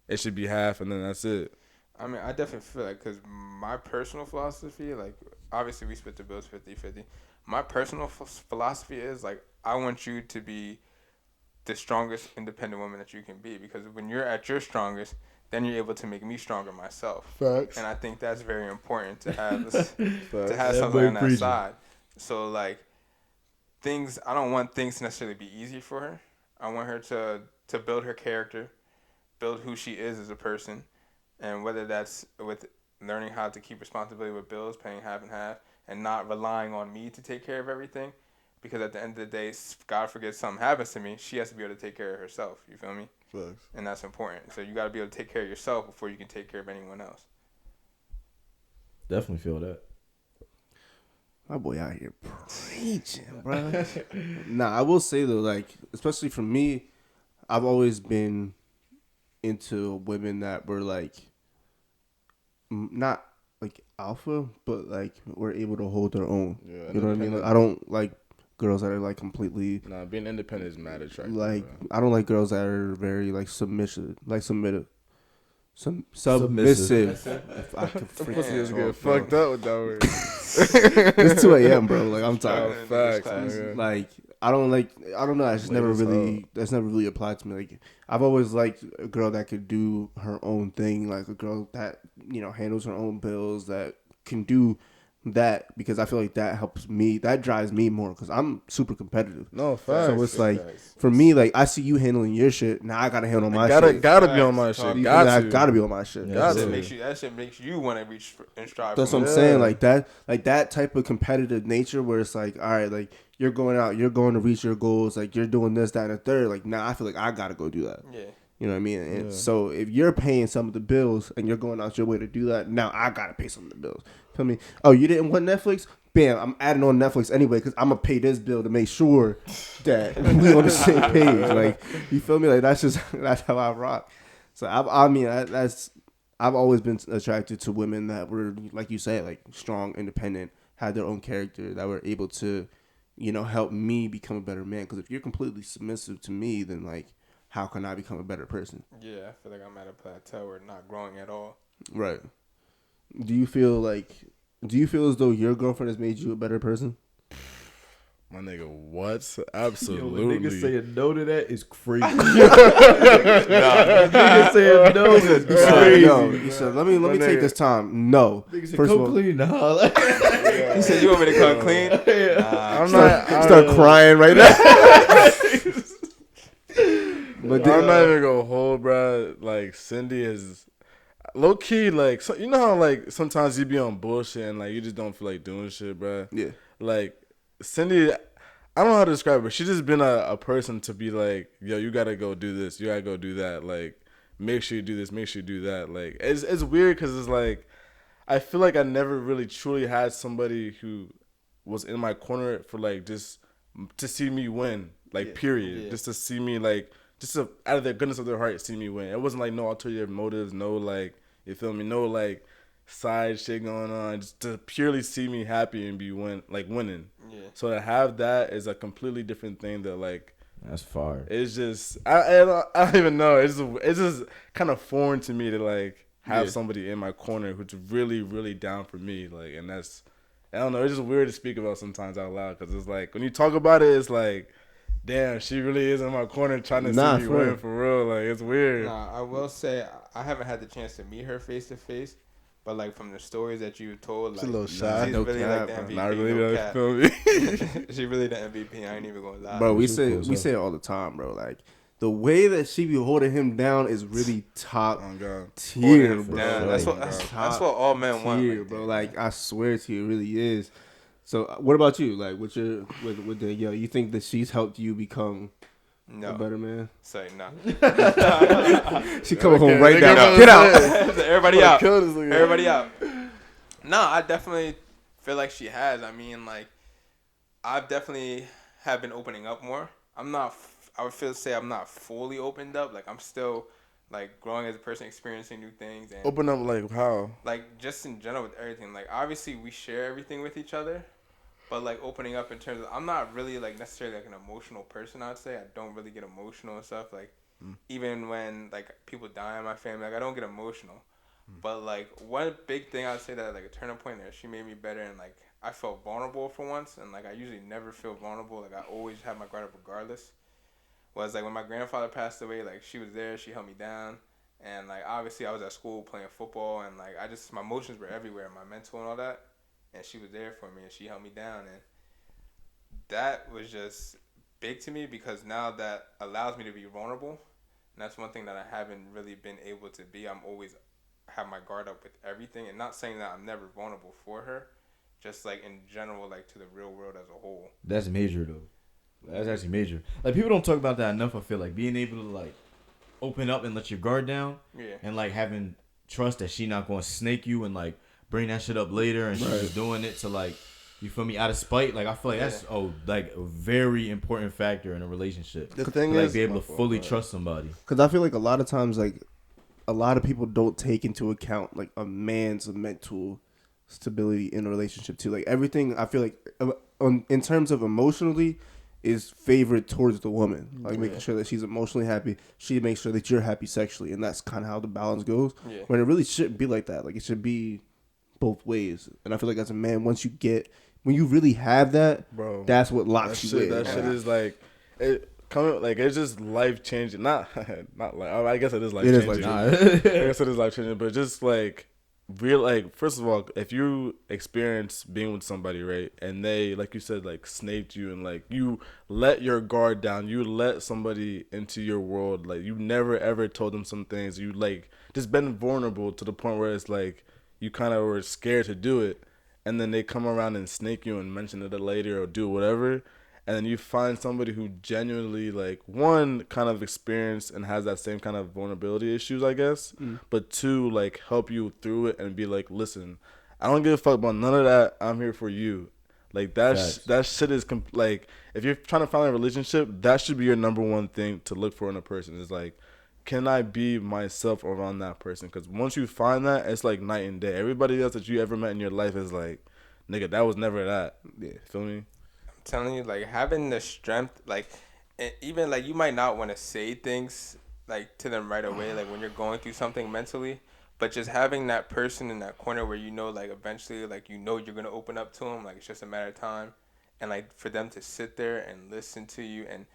Speaker 3: it should be half, and then that's it.
Speaker 2: I mean, I definitely feel like, because my personal philosophy, like, obviously we split the bills 50-50. My personal philosophy is, like, I want you to be the strongest independent woman that you can be, because when you're at your strongest, then you're able to make me stronger myself.
Speaker 3: Facts.
Speaker 2: And I think that's very important to have something on that side. So, like, I don't want things to necessarily be easy for her. I want her to build her character, build who she is as a person. And whether that's with learning how to keep responsibility with bills, paying half and half, and not relying on me to take care of everything. Because at the end of the day, God forbid something happens to me, she has to be able to take care of herself. You feel me?
Speaker 3: Facts.
Speaker 2: And that's important. So you got to be able to take care of yourself before you can take care of anyone else.
Speaker 4: Definitely feel that.
Speaker 1: My boy out here preaching, bro. Nah, I will say though, like, especially for me, I've always been into women that were like not like alpha, but like were able to hold their own.
Speaker 3: Yeah,
Speaker 1: you know what I mean? Like, I don't like girls that are like completely.
Speaker 3: Nah, being independent is mad attractive.
Speaker 1: Like,
Speaker 3: bro.
Speaker 1: I don't like girls that are very like submissive. Submissive. If I could
Speaker 3: Pussy is getting fucked up with that word.
Speaker 1: It's 2 a.m., bro. Like, I'm tired.
Speaker 3: Facts.
Speaker 1: Like, I don't know. That's never really applied to me. Like, I've always liked a girl that could do her own thing. Like a girl that, handles her own bills, that can do that, because I feel like that helps me. That drives me more, because I'm super competitive.
Speaker 3: No, facts.
Speaker 1: So it's like, for me, like, I see you handling your shit. Now I gotta handle my shit.
Speaker 3: Gotta be on my shit.
Speaker 1: I gotta be on my shit.
Speaker 4: Yeah,
Speaker 2: that shit makes you want to reach and strive.
Speaker 1: That's what I'm saying. Like that type of competitive nature, where it's like, all right, like, you're going out, you're going to reach your goals, like, you're doing this, that, and the third. Like, now I feel like I gotta go do that.
Speaker 2: Yeah.
Speaker 1: You know what I mean? And so if you're paying some of the bills and you're going out your way to do that, now I gotta pay some of the bills. Feel me? Oh, you didn't want Netflix? Bam! I'm adding on Netflix anyway, because I'm gonna pay this bill to make sure that we on the same page. Like, you feel me? Like, that's how I rock. So I've always been attracted to women that were, like you said, like, strong, independent, had their own character, that were able to, help me become a better man. Because if you're completely submissive to me, then, like, how can I become a better person?
Speaker 2: Yeah, I feel like I'm at a plateau where not growing at all.
Speaker 1: Right. Do you feel as though your girlfriend has made you a better person?
Speaker 3: My nigga, what? Absolutely.
Speaker 4: Yo, nigga saying no to that is crazy. Nigga saying no is crazy.
Speaker 1: No, he said, let me take this time. No.
Speaker 4: Nigga said,
Speaker 1: First of
Speaker 4: come
Speaker 1: all,
Speaker 4: clean. Nah.
Speaker 2: He said, you want me to come clean?
Speaker 3: I'm
Speaker 1: start crying right now.
Speaker 3: But I'm not even gonna hold, bro. Like, Cindy is low key, like, so, you know how, like, sometimes you be on bullshit and, like, you just don't feel like doing shit, bro.
Speaker 1: Yeah.
Speaker 3: Like, Cindy, I don't know how to describe her. She just been a person to be like, yo, you gotta go do this, you gotta go do that. Like, make sure you do this, make sure you do that. Like, it's weird because it's like, I feel like I never really truly had somebody who was in my corner for, like, just to see me win, like, period. Just to see me, like, just to, out of the goodness of their heart, see me win. It wasn't like no ulterior motives, no, like, you feel me? No, like, side shit going on, just to purely see me happy and be winning.
Speaker 2: Yeah.
Speaker 3: So to have that is a completely different thing that like.
Speaker 4: That's fire.
Speaker 3: It's just I don't even know. It's just kind of foreign to me to like have somebody in my corner who's really really down for me. Like, and that's I don't know. It's just weird to speak about sometimes out loud because it's like when you talk about it, it's like, damn, she really is in my corner trying to see me win for real. Like, it's weird.
Speaker 2: Nah, I will say I haven't had the chance to meet her face to face. But like from the stories that you told, like
Speaker 3: she's a little shy.
Speaker 2: She's really like the MVP.
Speaker 3: Not really,
Speaker 2: She really the MVP. I ain't even gonna lie.
Speaker 1: Bro, we say it all the time, bro. Like the way that she be holding him down is really top tier, bro.
Speaker 2: That's what all men want,
Speaker 1: like, bro. Like I swear to you, it really is. So what about you? Like with Danielle, you think that she's helped you become a better man?
Speaker 2: Say no.
Speaker 1: She coming home right now. Get out.
Speaker 2: Everybody out. Everybody out. No, I definitely feel like she has. I mean, like, I've definitely have been opening up more. I would say I'm not fully opened up. Like, I'm still, like, growing as a person, experiencing new things. And
Speaker 3: open up, like, how?
Speaker 2: Like, just in general with everything. Like, obviously, we share everything with each other. But, like, opening up in terms of, I'm not really, like, necessarily, like, an emotional person, I'd say. I don't really get emotional and stuff. Like, even when, like, people die in my family, like, I don't get emotional. But, like, one big thing I'd say that, like, a turning point there, she made me better and, like, I felt vulnerable for once. And, like, I usually never feel vulnerable. Like, I always have my guard up regardless. Was, like, when my grandfather passed away, like, she was there. She held me down. And, like, obviously I was at school playing football. And, like, my emotions were everywhere, my mental and all that. And she was there for me, and she held me down, and that was just big to me because now that allows me to be vulnerable, and that's one thing that I haven't really been able to be. I'm always have my guard up with everything, and not saying that I'm never vulnerable for her, just like in general, like to the real world as a whole.
Speaker 4: That's major though. That's actually major. Like people don't talk about that enough. I feel like being able to like open up and let your guard down, and like having trust that she not going to snake you and like. Bring that shit up later, and she's just doing it to like, you feel me, out of spite. Like I feel like that's like a very important factor in a relationship.
Speaker 3: The thing
Speaker 4: to, like,
Speaker 3: is,
Speaker 4: be able to fully trust somebody.
Speaker 1: Because I feel like a lot of times, like a lot of people don't take into account like a man's mental stability in a relationship too. Like everything, I feel like in terms of emotionally, is favored towards the woman. Like making sure that she's emotionally happy. She makes sure that you're happy sexually, and that's kind of how the balance goes. Yeah. When it really shouldn't be like that. Like it should be both ways. And I feel like as a man, when you really have that, bro, that's what locks you in.
Speaker 3: That shit is like it's just life changing. Not like I guess it is life changing. I guess it is life changing, but just like real, like first of all, if you experience being with somebody, right, and they, like you said, like snaked you and like you let your guard down, you let somebody into your world, like you never ever told them some things, you like just been vulnerable to the point where it's like you kind of were scared to do it, and then they come around and snake you and mention it later or do whatever, and then you find somebody who genuinely, like, one, kind of experienced and has that same kind of vulnerability issues, I guess, but two, like, help you through it and be like, listen, I don't give a fuck about none of that. I'm here for you. Like, that shit is, like, if you're trying to find a relationship, that should be your number one thing to look for in a person. Is like, can I be myself around that person? Because once you find that, it's like night and day. Everybody else that you ever met in your life is like, nigga, that was never that. Yeah, feel me?
Speaker 2: I'm telling you, like, having the strength, like, even, like, you might not want to say things, like, to them right away, like, when you're going through something mentally, but just having that person in that corner where you know, like, eventually, like, you know you're going to open up to them, like, it's just a matter of time, and, like, for them to sit there and listen to you and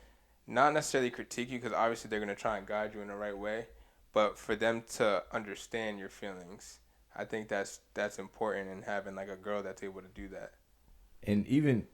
Speaker 2: not necessarily critique you, because obviously they're going to try and guide you in the right way, but for them to understand your feelings, I think that's important in having, like, a girl that's able to do that.
Speaker 4: And even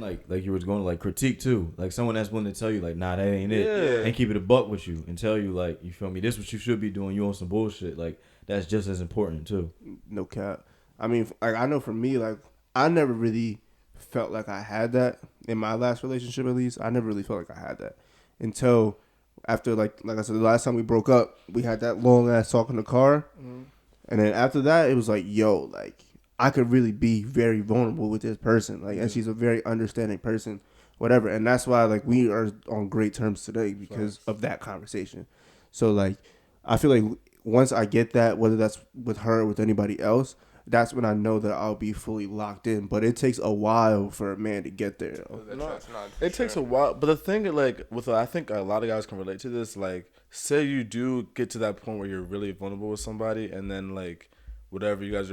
Speaker 4: like you was going to, like, critique too, like someone that's willing to tell you, like, nah, that ain't it, and keep it a buck with you and tell you, like, you feel me, this what you should be doing, you on some bullshit, like, that's just as important too.
Speaker 1: No cap. I mean, like, I know for me, like, I never really felt like I had that in my last relationship. At least I never really felt like I had that until after, like I said, the last time we broke up, we had that long ass talk in the car, and then after that, it was like, yo, like, I could really be very vulnerable with this person, like, and she's a very understanding person, whatever, and that's why, like, we are on great terms today because of that conversation. So, like, I feel like once I get that, whether that's with her or with anybody else, that's when I know that I'll be fully locked in. But it takes a while for a man to get there.
Speaker 3: It takes a while. But the thing, like, I think a lot of guys can relate to this. Like, say you do get to that point where you're really vulnerable with somebody, and then, like, whatever, you guys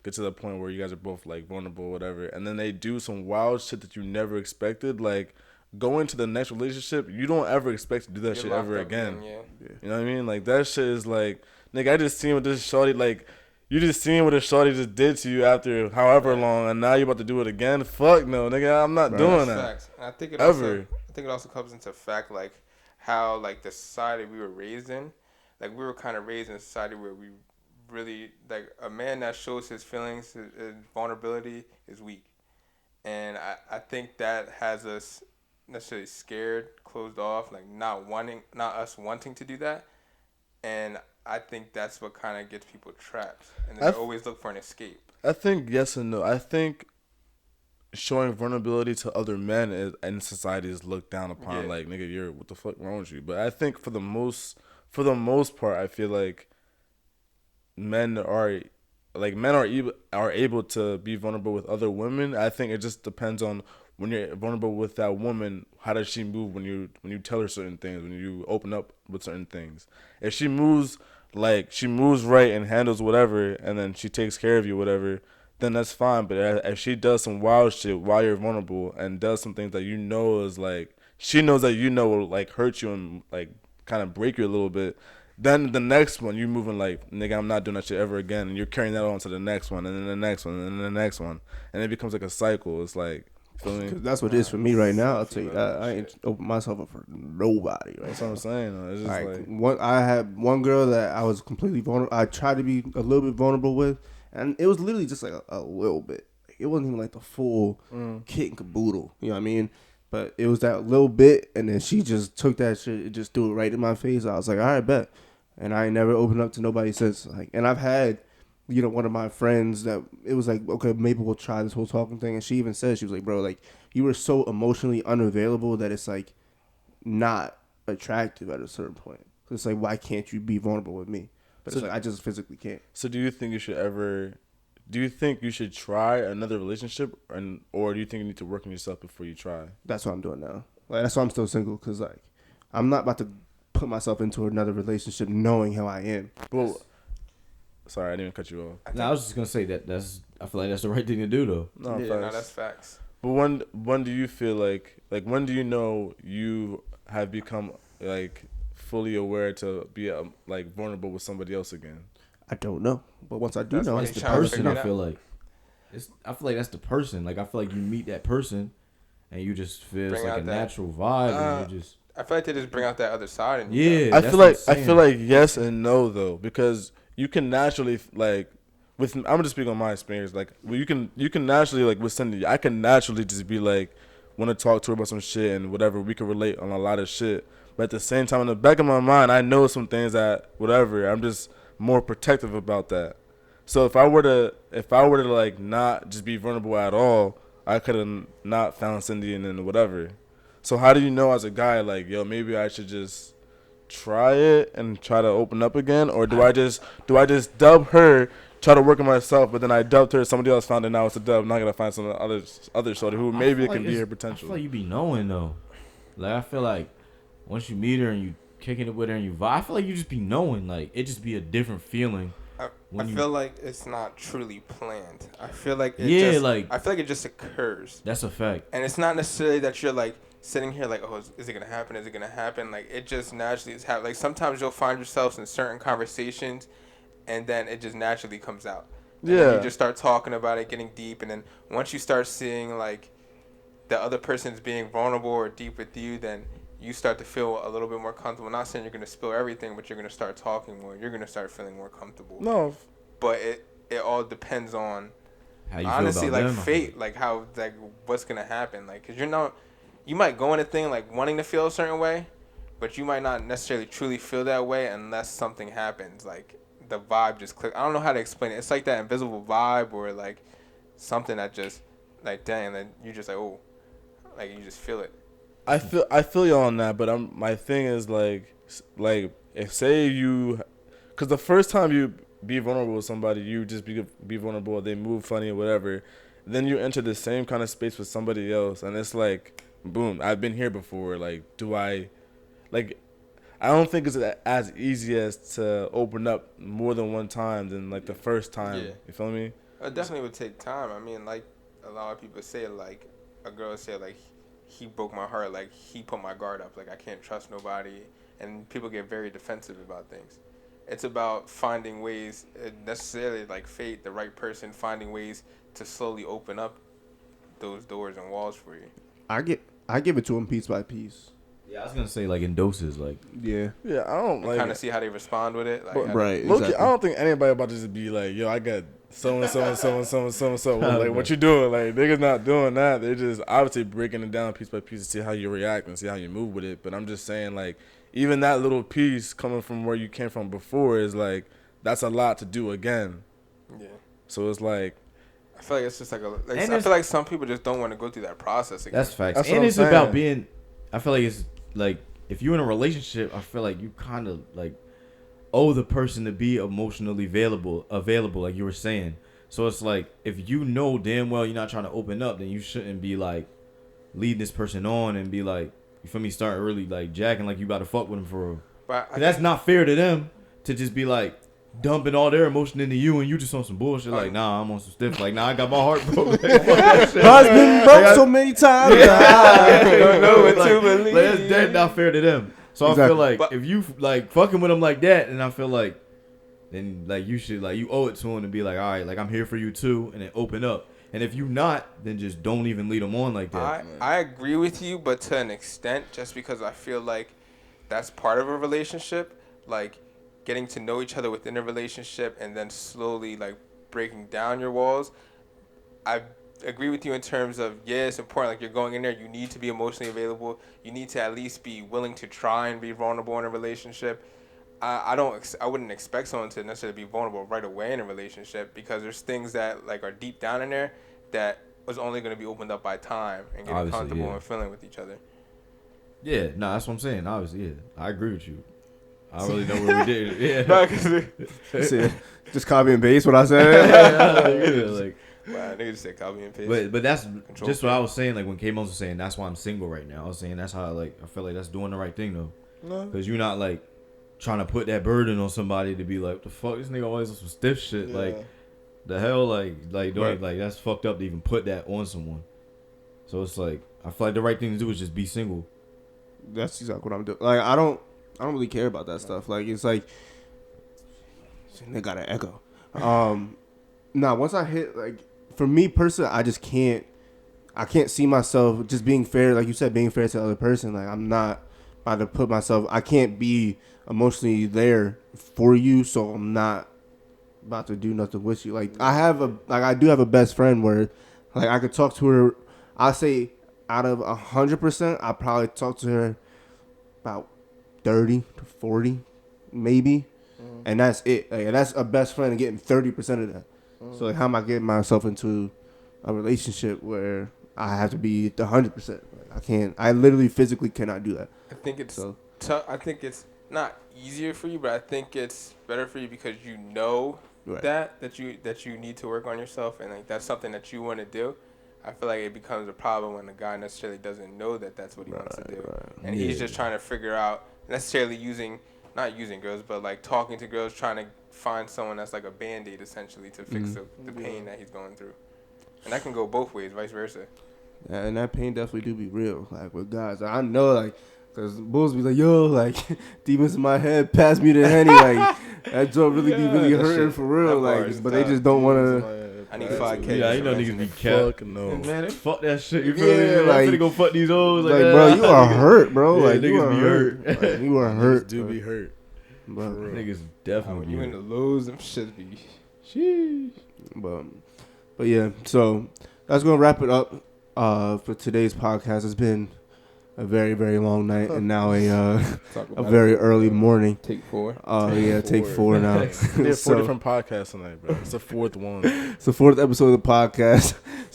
Speaker 3: get to the point where you guys are both, like, vulnerable, whatever, and then they do some wild shit that you never expected, like, going to the next relationship, you don't ever expect to do that shit ever again. You know what I mean? Like, that shit is like, nigga, I just seen what this shorty, like, you just seen what a shorty just did to you after however long, and now you about to do it again? Fuck no, nigga, I'm not doing that.
Speaker 2: Facts. And I think it also comes into fact, like, how, like, the society we were raised in, like, we were kind of raised in a society where we really, like, a man that shows his feelings, his vulnerability is weak. And I think that has us necessarily scared, closed off, like not us wanting to do that. And I think that's what kind of gets people trapped, and they always look for an escape.
Speaker 3: I think yes and no. I think showing vulnerability to other men in society is looked down upon. Yeah. Like, nigga, what the fuck wrong with you? But I think for the most part, I feel like men are able to be vulnerable with other women. I think it just depends on when you're vulnerable with that woman, how does she move when you tell her certain things, when you open up with certain things. If she moves right and handles whatever, and then she takes care of you, whatever, then that's fine. But if she does some wild shit while you're vulnerable and does some things that you know is like, she knows that you know will like hurt you and like kind of break you a little bit, then the next one you're moving like, nigga, I'm not doing that shit ever again, and you're carrying that on to the next one, and then the next one, and then the next one, and it becomes like a cycle. It's like,
Speaker 1: cause that's what it is for me right now. I'll tell you that I ain't open myself up for nobody. Right?
Speaker 3: That's what I'm saying. It's just
Speaker 1: I had one girl that I was completely vulnerable. I tried to be a little bit vulnerable with, and it was literally just like a little bit. It wasn't even like the full kit and caboodle. You know what I mean? But it was that little bit, and then she just took that shit and just threw it right in my face. I was like, all right, bet. And I ain't never opened up to nobody since. Like, and I've had, one of my friends that it was like, okay, maybe we'll try this whole talking thing. And she even said, she was like, bro, like, you were so emotionally unavailable that it's like not attractive at a certain point. It's like, why can't you be vulnerable with me? But it's like, I just physically can't.
Speaker 3: So do you think you should try another relationship, or do you think you need to work on yourself before you try?
Speaker 1: That's what I'm doing now. Like, that's why I'm still single, because like, I'm not about to put myself into another relationship knowing how I am.
Speaker 3: Well, sorry, I didn't cut you off.
Speaker 4: No, I was just gonna say I feel like that's the right thing to do, though.
Speaker 2: No, that's facts.
Speaker 3: But when do you feel like when do you know you have become like fully aware to be like vulnerable with somebody else again?
Speaker 1: I don't know, but once I do know,
Speaker 4: it's the person. I feel like that's the person. Like, I feel like you meet that person, and you just feel it's like a natural vibe, and you just.
Speaker 2: I feel like they just bring out that other side in you.
Speaker 3: Yeah, I feel like yes and no though, because you can naturally like I'm gonna speak on my experience. Like, you can naturally, like with Cindy, I can naturally just be like, want to talk to her about some shit and whatever. We can relate on a lot of shit, but at the same time, in the back of my mind, I know some things that whatever. I'm just more protective about that. So if I were to like not just be vulnerable at all, I could have not found Cindy and then whatever. So how do you know as a guy, like, yo, maybe I should just try it and try to open up again, or do I just dub her, try to work on myself, but then I dubbed her, somebody else found it, now it's a dub. Now I gotta find some other shorty who maybe it can be her potential.
Speaker 4: I feel like you be knowing though. Like, I feel like once you meet her and you kicking it with her and you vibe, I feel like you just be knowing. Like, it just be a different feeling.
Speaker 2: I feel like it's not truly planned. I feel like it just occurs.
Speaker 4: That's a fact.
Speaker 2: And it's not necessarily that you're like sitting here like, oh, is it gonna happen? Is it gonna happen? Like, it just naturally is happening. Like, sometimes you'll find yourselves in certain conversations, and then it just naturally comes out. And you just start talking about it, getting deep, and then once you start seeing like the other person's being vulnerable or deep with you, then you start to feel a little bit more comfortable. Not saying you're gonna spill everything, but you're gonna start talking more. You're gonna start feeling more comfortable.
Speaker 3: No,
Speaker 2: but it all depends on
Speaker 4: how you
Speaker 2: honestly,
Speaker 4: feel about
Speaker 2: like
Speaker 4: them.
Speaker 2: fate, like how, like what's gonna happen, like, cause you might go in a thing like wanting to feel a certain way, but you might not necessarily truly feel that way unless something happens. Like, the vibe just clicks. I don't know how to explain it. It's like that invisible vibe, or like something that just like, dang, then you just like, oh, like you just feel it.
Speaker 3: I feel you on that, but my thing is like if say you because the first time you be vulnerable with somebody, you just be vulnerable. They move funny or whatever. Then you enter the same kind of space with somebody else, and it's like, boom, I've been here before. Like, I don't think it's as easy as to open up more than one time than like the first time.
Speaker 2: Yeah.
Speaker 3: You feel me?
Speaker 2: It definitely would take time. I mean, like a lot of people say, like a girl say, like he broke my heart, like he put my guard up, like I can't trust nobody, and people get very defensive about things. It's about finding ways, necessarily like fate, the right person, finding ways to slowly open up those doors and walls for you.
Speaker 1: I give it to them piece by piece.
Speaker 4: Yeah, I was gonna say like in doses, like
Speaker 1: Yeah.
Speaker 3: Yeah, I don't like
Speaker 2: kind of see how they respond with it. Like,
Speaker 1: Right.
Speaker 3: Loki,
Speaker 1: Exactly.
Speaker 3: I don't think anybody about to just be like, yo, I got so and so and so and so and so and so. Like, what you doing? Like, niggas not doing that. They're just obviously breaking it down piece by piece to see how you react and see how you move with it. But I'm just saying, like, even that little piece coming from where you came from before is like, that's a lot to do again.
Speaker 2: Yeah.
Speaker 3: So it's like,
Speaker 2: I feel like it's just like
Speaker 4: And
Speaker 2: I feel like some people just don't want to go through that process again.
Speaker 4: that's facts.
Speaker 3: That's what
Speaker 4: And
Speaker 3: I'm
Speaker 4: it's about
Speaker 3: saying.
Speaker 4: being. I feel like it's like if you're in a relationship, I feel like you kind of like owe the person to be emotionally available, like you were saying. So it's like if you know damn well you're not trying to open up, then you shouldn't be like leading this person on and be like, you feel me, start really like jacking like you about to fuck with them for real.
Speaker 2: But
Speaker 4: That's not fair to them to just be like dumping all their emotion into you and you just on some bullshit like, nah, I'm on some stiff, like, nah, I got my heart broken.
Speaker 1: Heart's been broke so many times.
Speaker 2: I don't know what to believe.
Speaker 4: Like, that's not fair to them. So
Speaker 1: Exactly.
Speaker 4: I feel like
Speaker 2: But-
Speaker 4: if you like fucking with them like that, and I feel like then like you should like you owe it to them to be like, all right, like I'm here for you too, and then open up. And if you not, then just don't even lead them on like that.
Speaker 2: I agree with you, but to an extent, just because I feel like that's part of a relationship, like getting to know each other within a relationship and then slowly like breaking down your walls. I agree with you in terms of, yeah, it's important, like you're going in there, you need to be emotionally available, you need to at least be willing to try and be vulnerable in a relationship. I wouldn't expect someone to necessarily be vulnerable right away in a relationship, because there's things that like are deep down in there that was only going to be opened up by time and getting
Speaker 4: Obviously,
Speaker 2: comfortable
Speaker 4: yeah.
Speaker 2: and feeling with each other.
Speaker 4: Yeah, no, that's what I'm saying. Obviously, yeah, I agree with you. I don't really know where we did. Yeah,
Speaker 2: No, 'cause
Speaker 1: See, just copy and paste what I said.
Speaker 4: yeah, like.
Speaker 2: wow, nigga just said copy and paste.
Speaker 4: But that's
Speaker 2: Control
Speaker 4: just what I was saying. Like when K-Mos was saying, that's why I'm single right now. I was saying that's how like I feel like that's doing the right thing though,
Speaker 3: no.
Speaker 4: because you're not like trying to put that burden on somebody to be like, the fuck, this nigga always on some stiff shit.
Speaker 3: Yeah.
Speaker 4: Like the hell, like don't
Speaker 1: Right.
Speaker 4: like that's fucked up to even put that on someone. So it's like I feel like the right thing to do is just be single.
Speaker 1: That's exactly what I'm doing. Like I don't really care about that stuff. Like it's like they got an echo. Nah, once I hit like for me personally, I just can't see myself just being fair, like you said, being fair to the other person. Like I'm not about to put myself, I can't be emotionally there for you, so I'm not about to do nothing with you. Like I do have a best friend where like I could talk to her. I say out of 100%, I probably talk to her about 30 to 40, maybe, and that's it. Like, that's a best friend and getting 30% of that. So like, how am I getting myself into a relationship where I have to be the 100%? Like, I can't. I literally physically cannot do that.
Speaker 2: I think it's
Speaker 1: So
Speaker 2: I think it's not easier for you, but I think it's better for you because you know
Speaker 1: right.
Speaker 2: that you need to work on yourself, and like that's something that you want to do. I feel like it becomes a problem when the guy necessarily doesn't know that that's what he wants to do,
Speaker 1: Right.
Speaker 2: and he's just trying to figure out necessarily not using girls, but like talking to girls, trying to find someone that's like a Band-Aid essentially to fix the pain that he's going through, and that can go both ways, vice versa.
Speaker 1: And that pain definitely do be real. Like with guys, I know, like, cause bulls be like, yo, like demons in my head, pass me the Henny, like that joke really be really
Speaker 2: that
Speaker 1: hurting
Speaker 2: shit-
Speaker 1: for real,
Speaker 2: that bar
Speaker 1: like,
Speaker 2: is
Speaker 1: but they
Speaker 2: tough.
Speaker 1: just don't want to.
Speaker 2: I need 5K.
Speaker 4: Yeah, you know niggas be kept.
Speaker 3: Fuck no.
Speaker 4: Man, fuck that shit. You feel
Speaker 1: Yeah,
Speaker 4: me? I'm
Speaker 1: like-
Speaker 4: finna go fuck these hoes.
Speaker 1: Like,
Speaker 4: that.
Speaker 1: bro, you are hurt, bro.
Speaker 4: Yeah,
Speaker 1: Like, you
Speaker 4: niggas
Speaker 1: are
Speaker 4: be
Speaker 1: hurt.
Speaker 4: hurt.
Speaker 1: Like, you are hurt.
Speaker 3: Do
Speaker 1: bro.
Speaker 3: be hurt.
Speaker 1: But,
Speaker 4: Niggas
Speaker 2: When
Speaker 4: definitely
Speaker 2: you
Speaker 4: be
Speaker 2: in
Speaker 4: hurt.
Speaker 2: the lows, them shit be.
Speaker 1: but yeah. So that's gonna wrap it up for today's podcast. It's been a very, very long night and now
Speaker 2: Talk
Speaker 1: a
Speaker 2: about
Speaker 1: very early morning.
Speaker 2: Take 4.
Speaker 1: Yeah, take 4 now.
Speaker 3: We did 4
Speaker 1: So-
Speaker 3: different podcasts tonight, bro. It's the 4th one.
Speaker 1: It's the 4th episode of the podcast.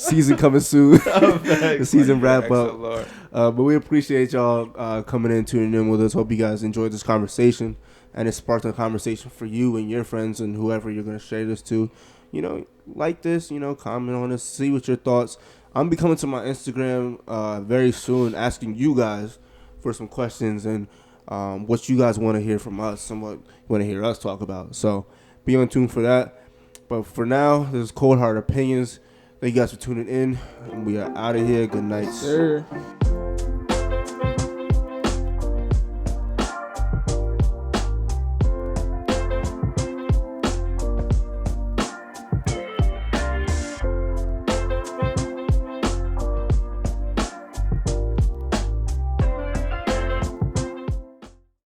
Speaker 1: Season coming soon. The season wrap up. But we appreciate y'all coming in, tuning in with us. Hope you guys enjoyed this conversation, and it sparked a conversation for you and your friends and whoever you're gonna share this to. You know, like this. You know, comment on this. See what your thoughts. I'm be coming to my Instagram very soon, asking you guys for some questions and what you guys want to hear from us, and what you want to hear us talk about. So be on tune for that. But for now, this is Cold Hard Opinions. Thank you guys for tuning in. We are out of here. Good night.
Speaker 3: Sir.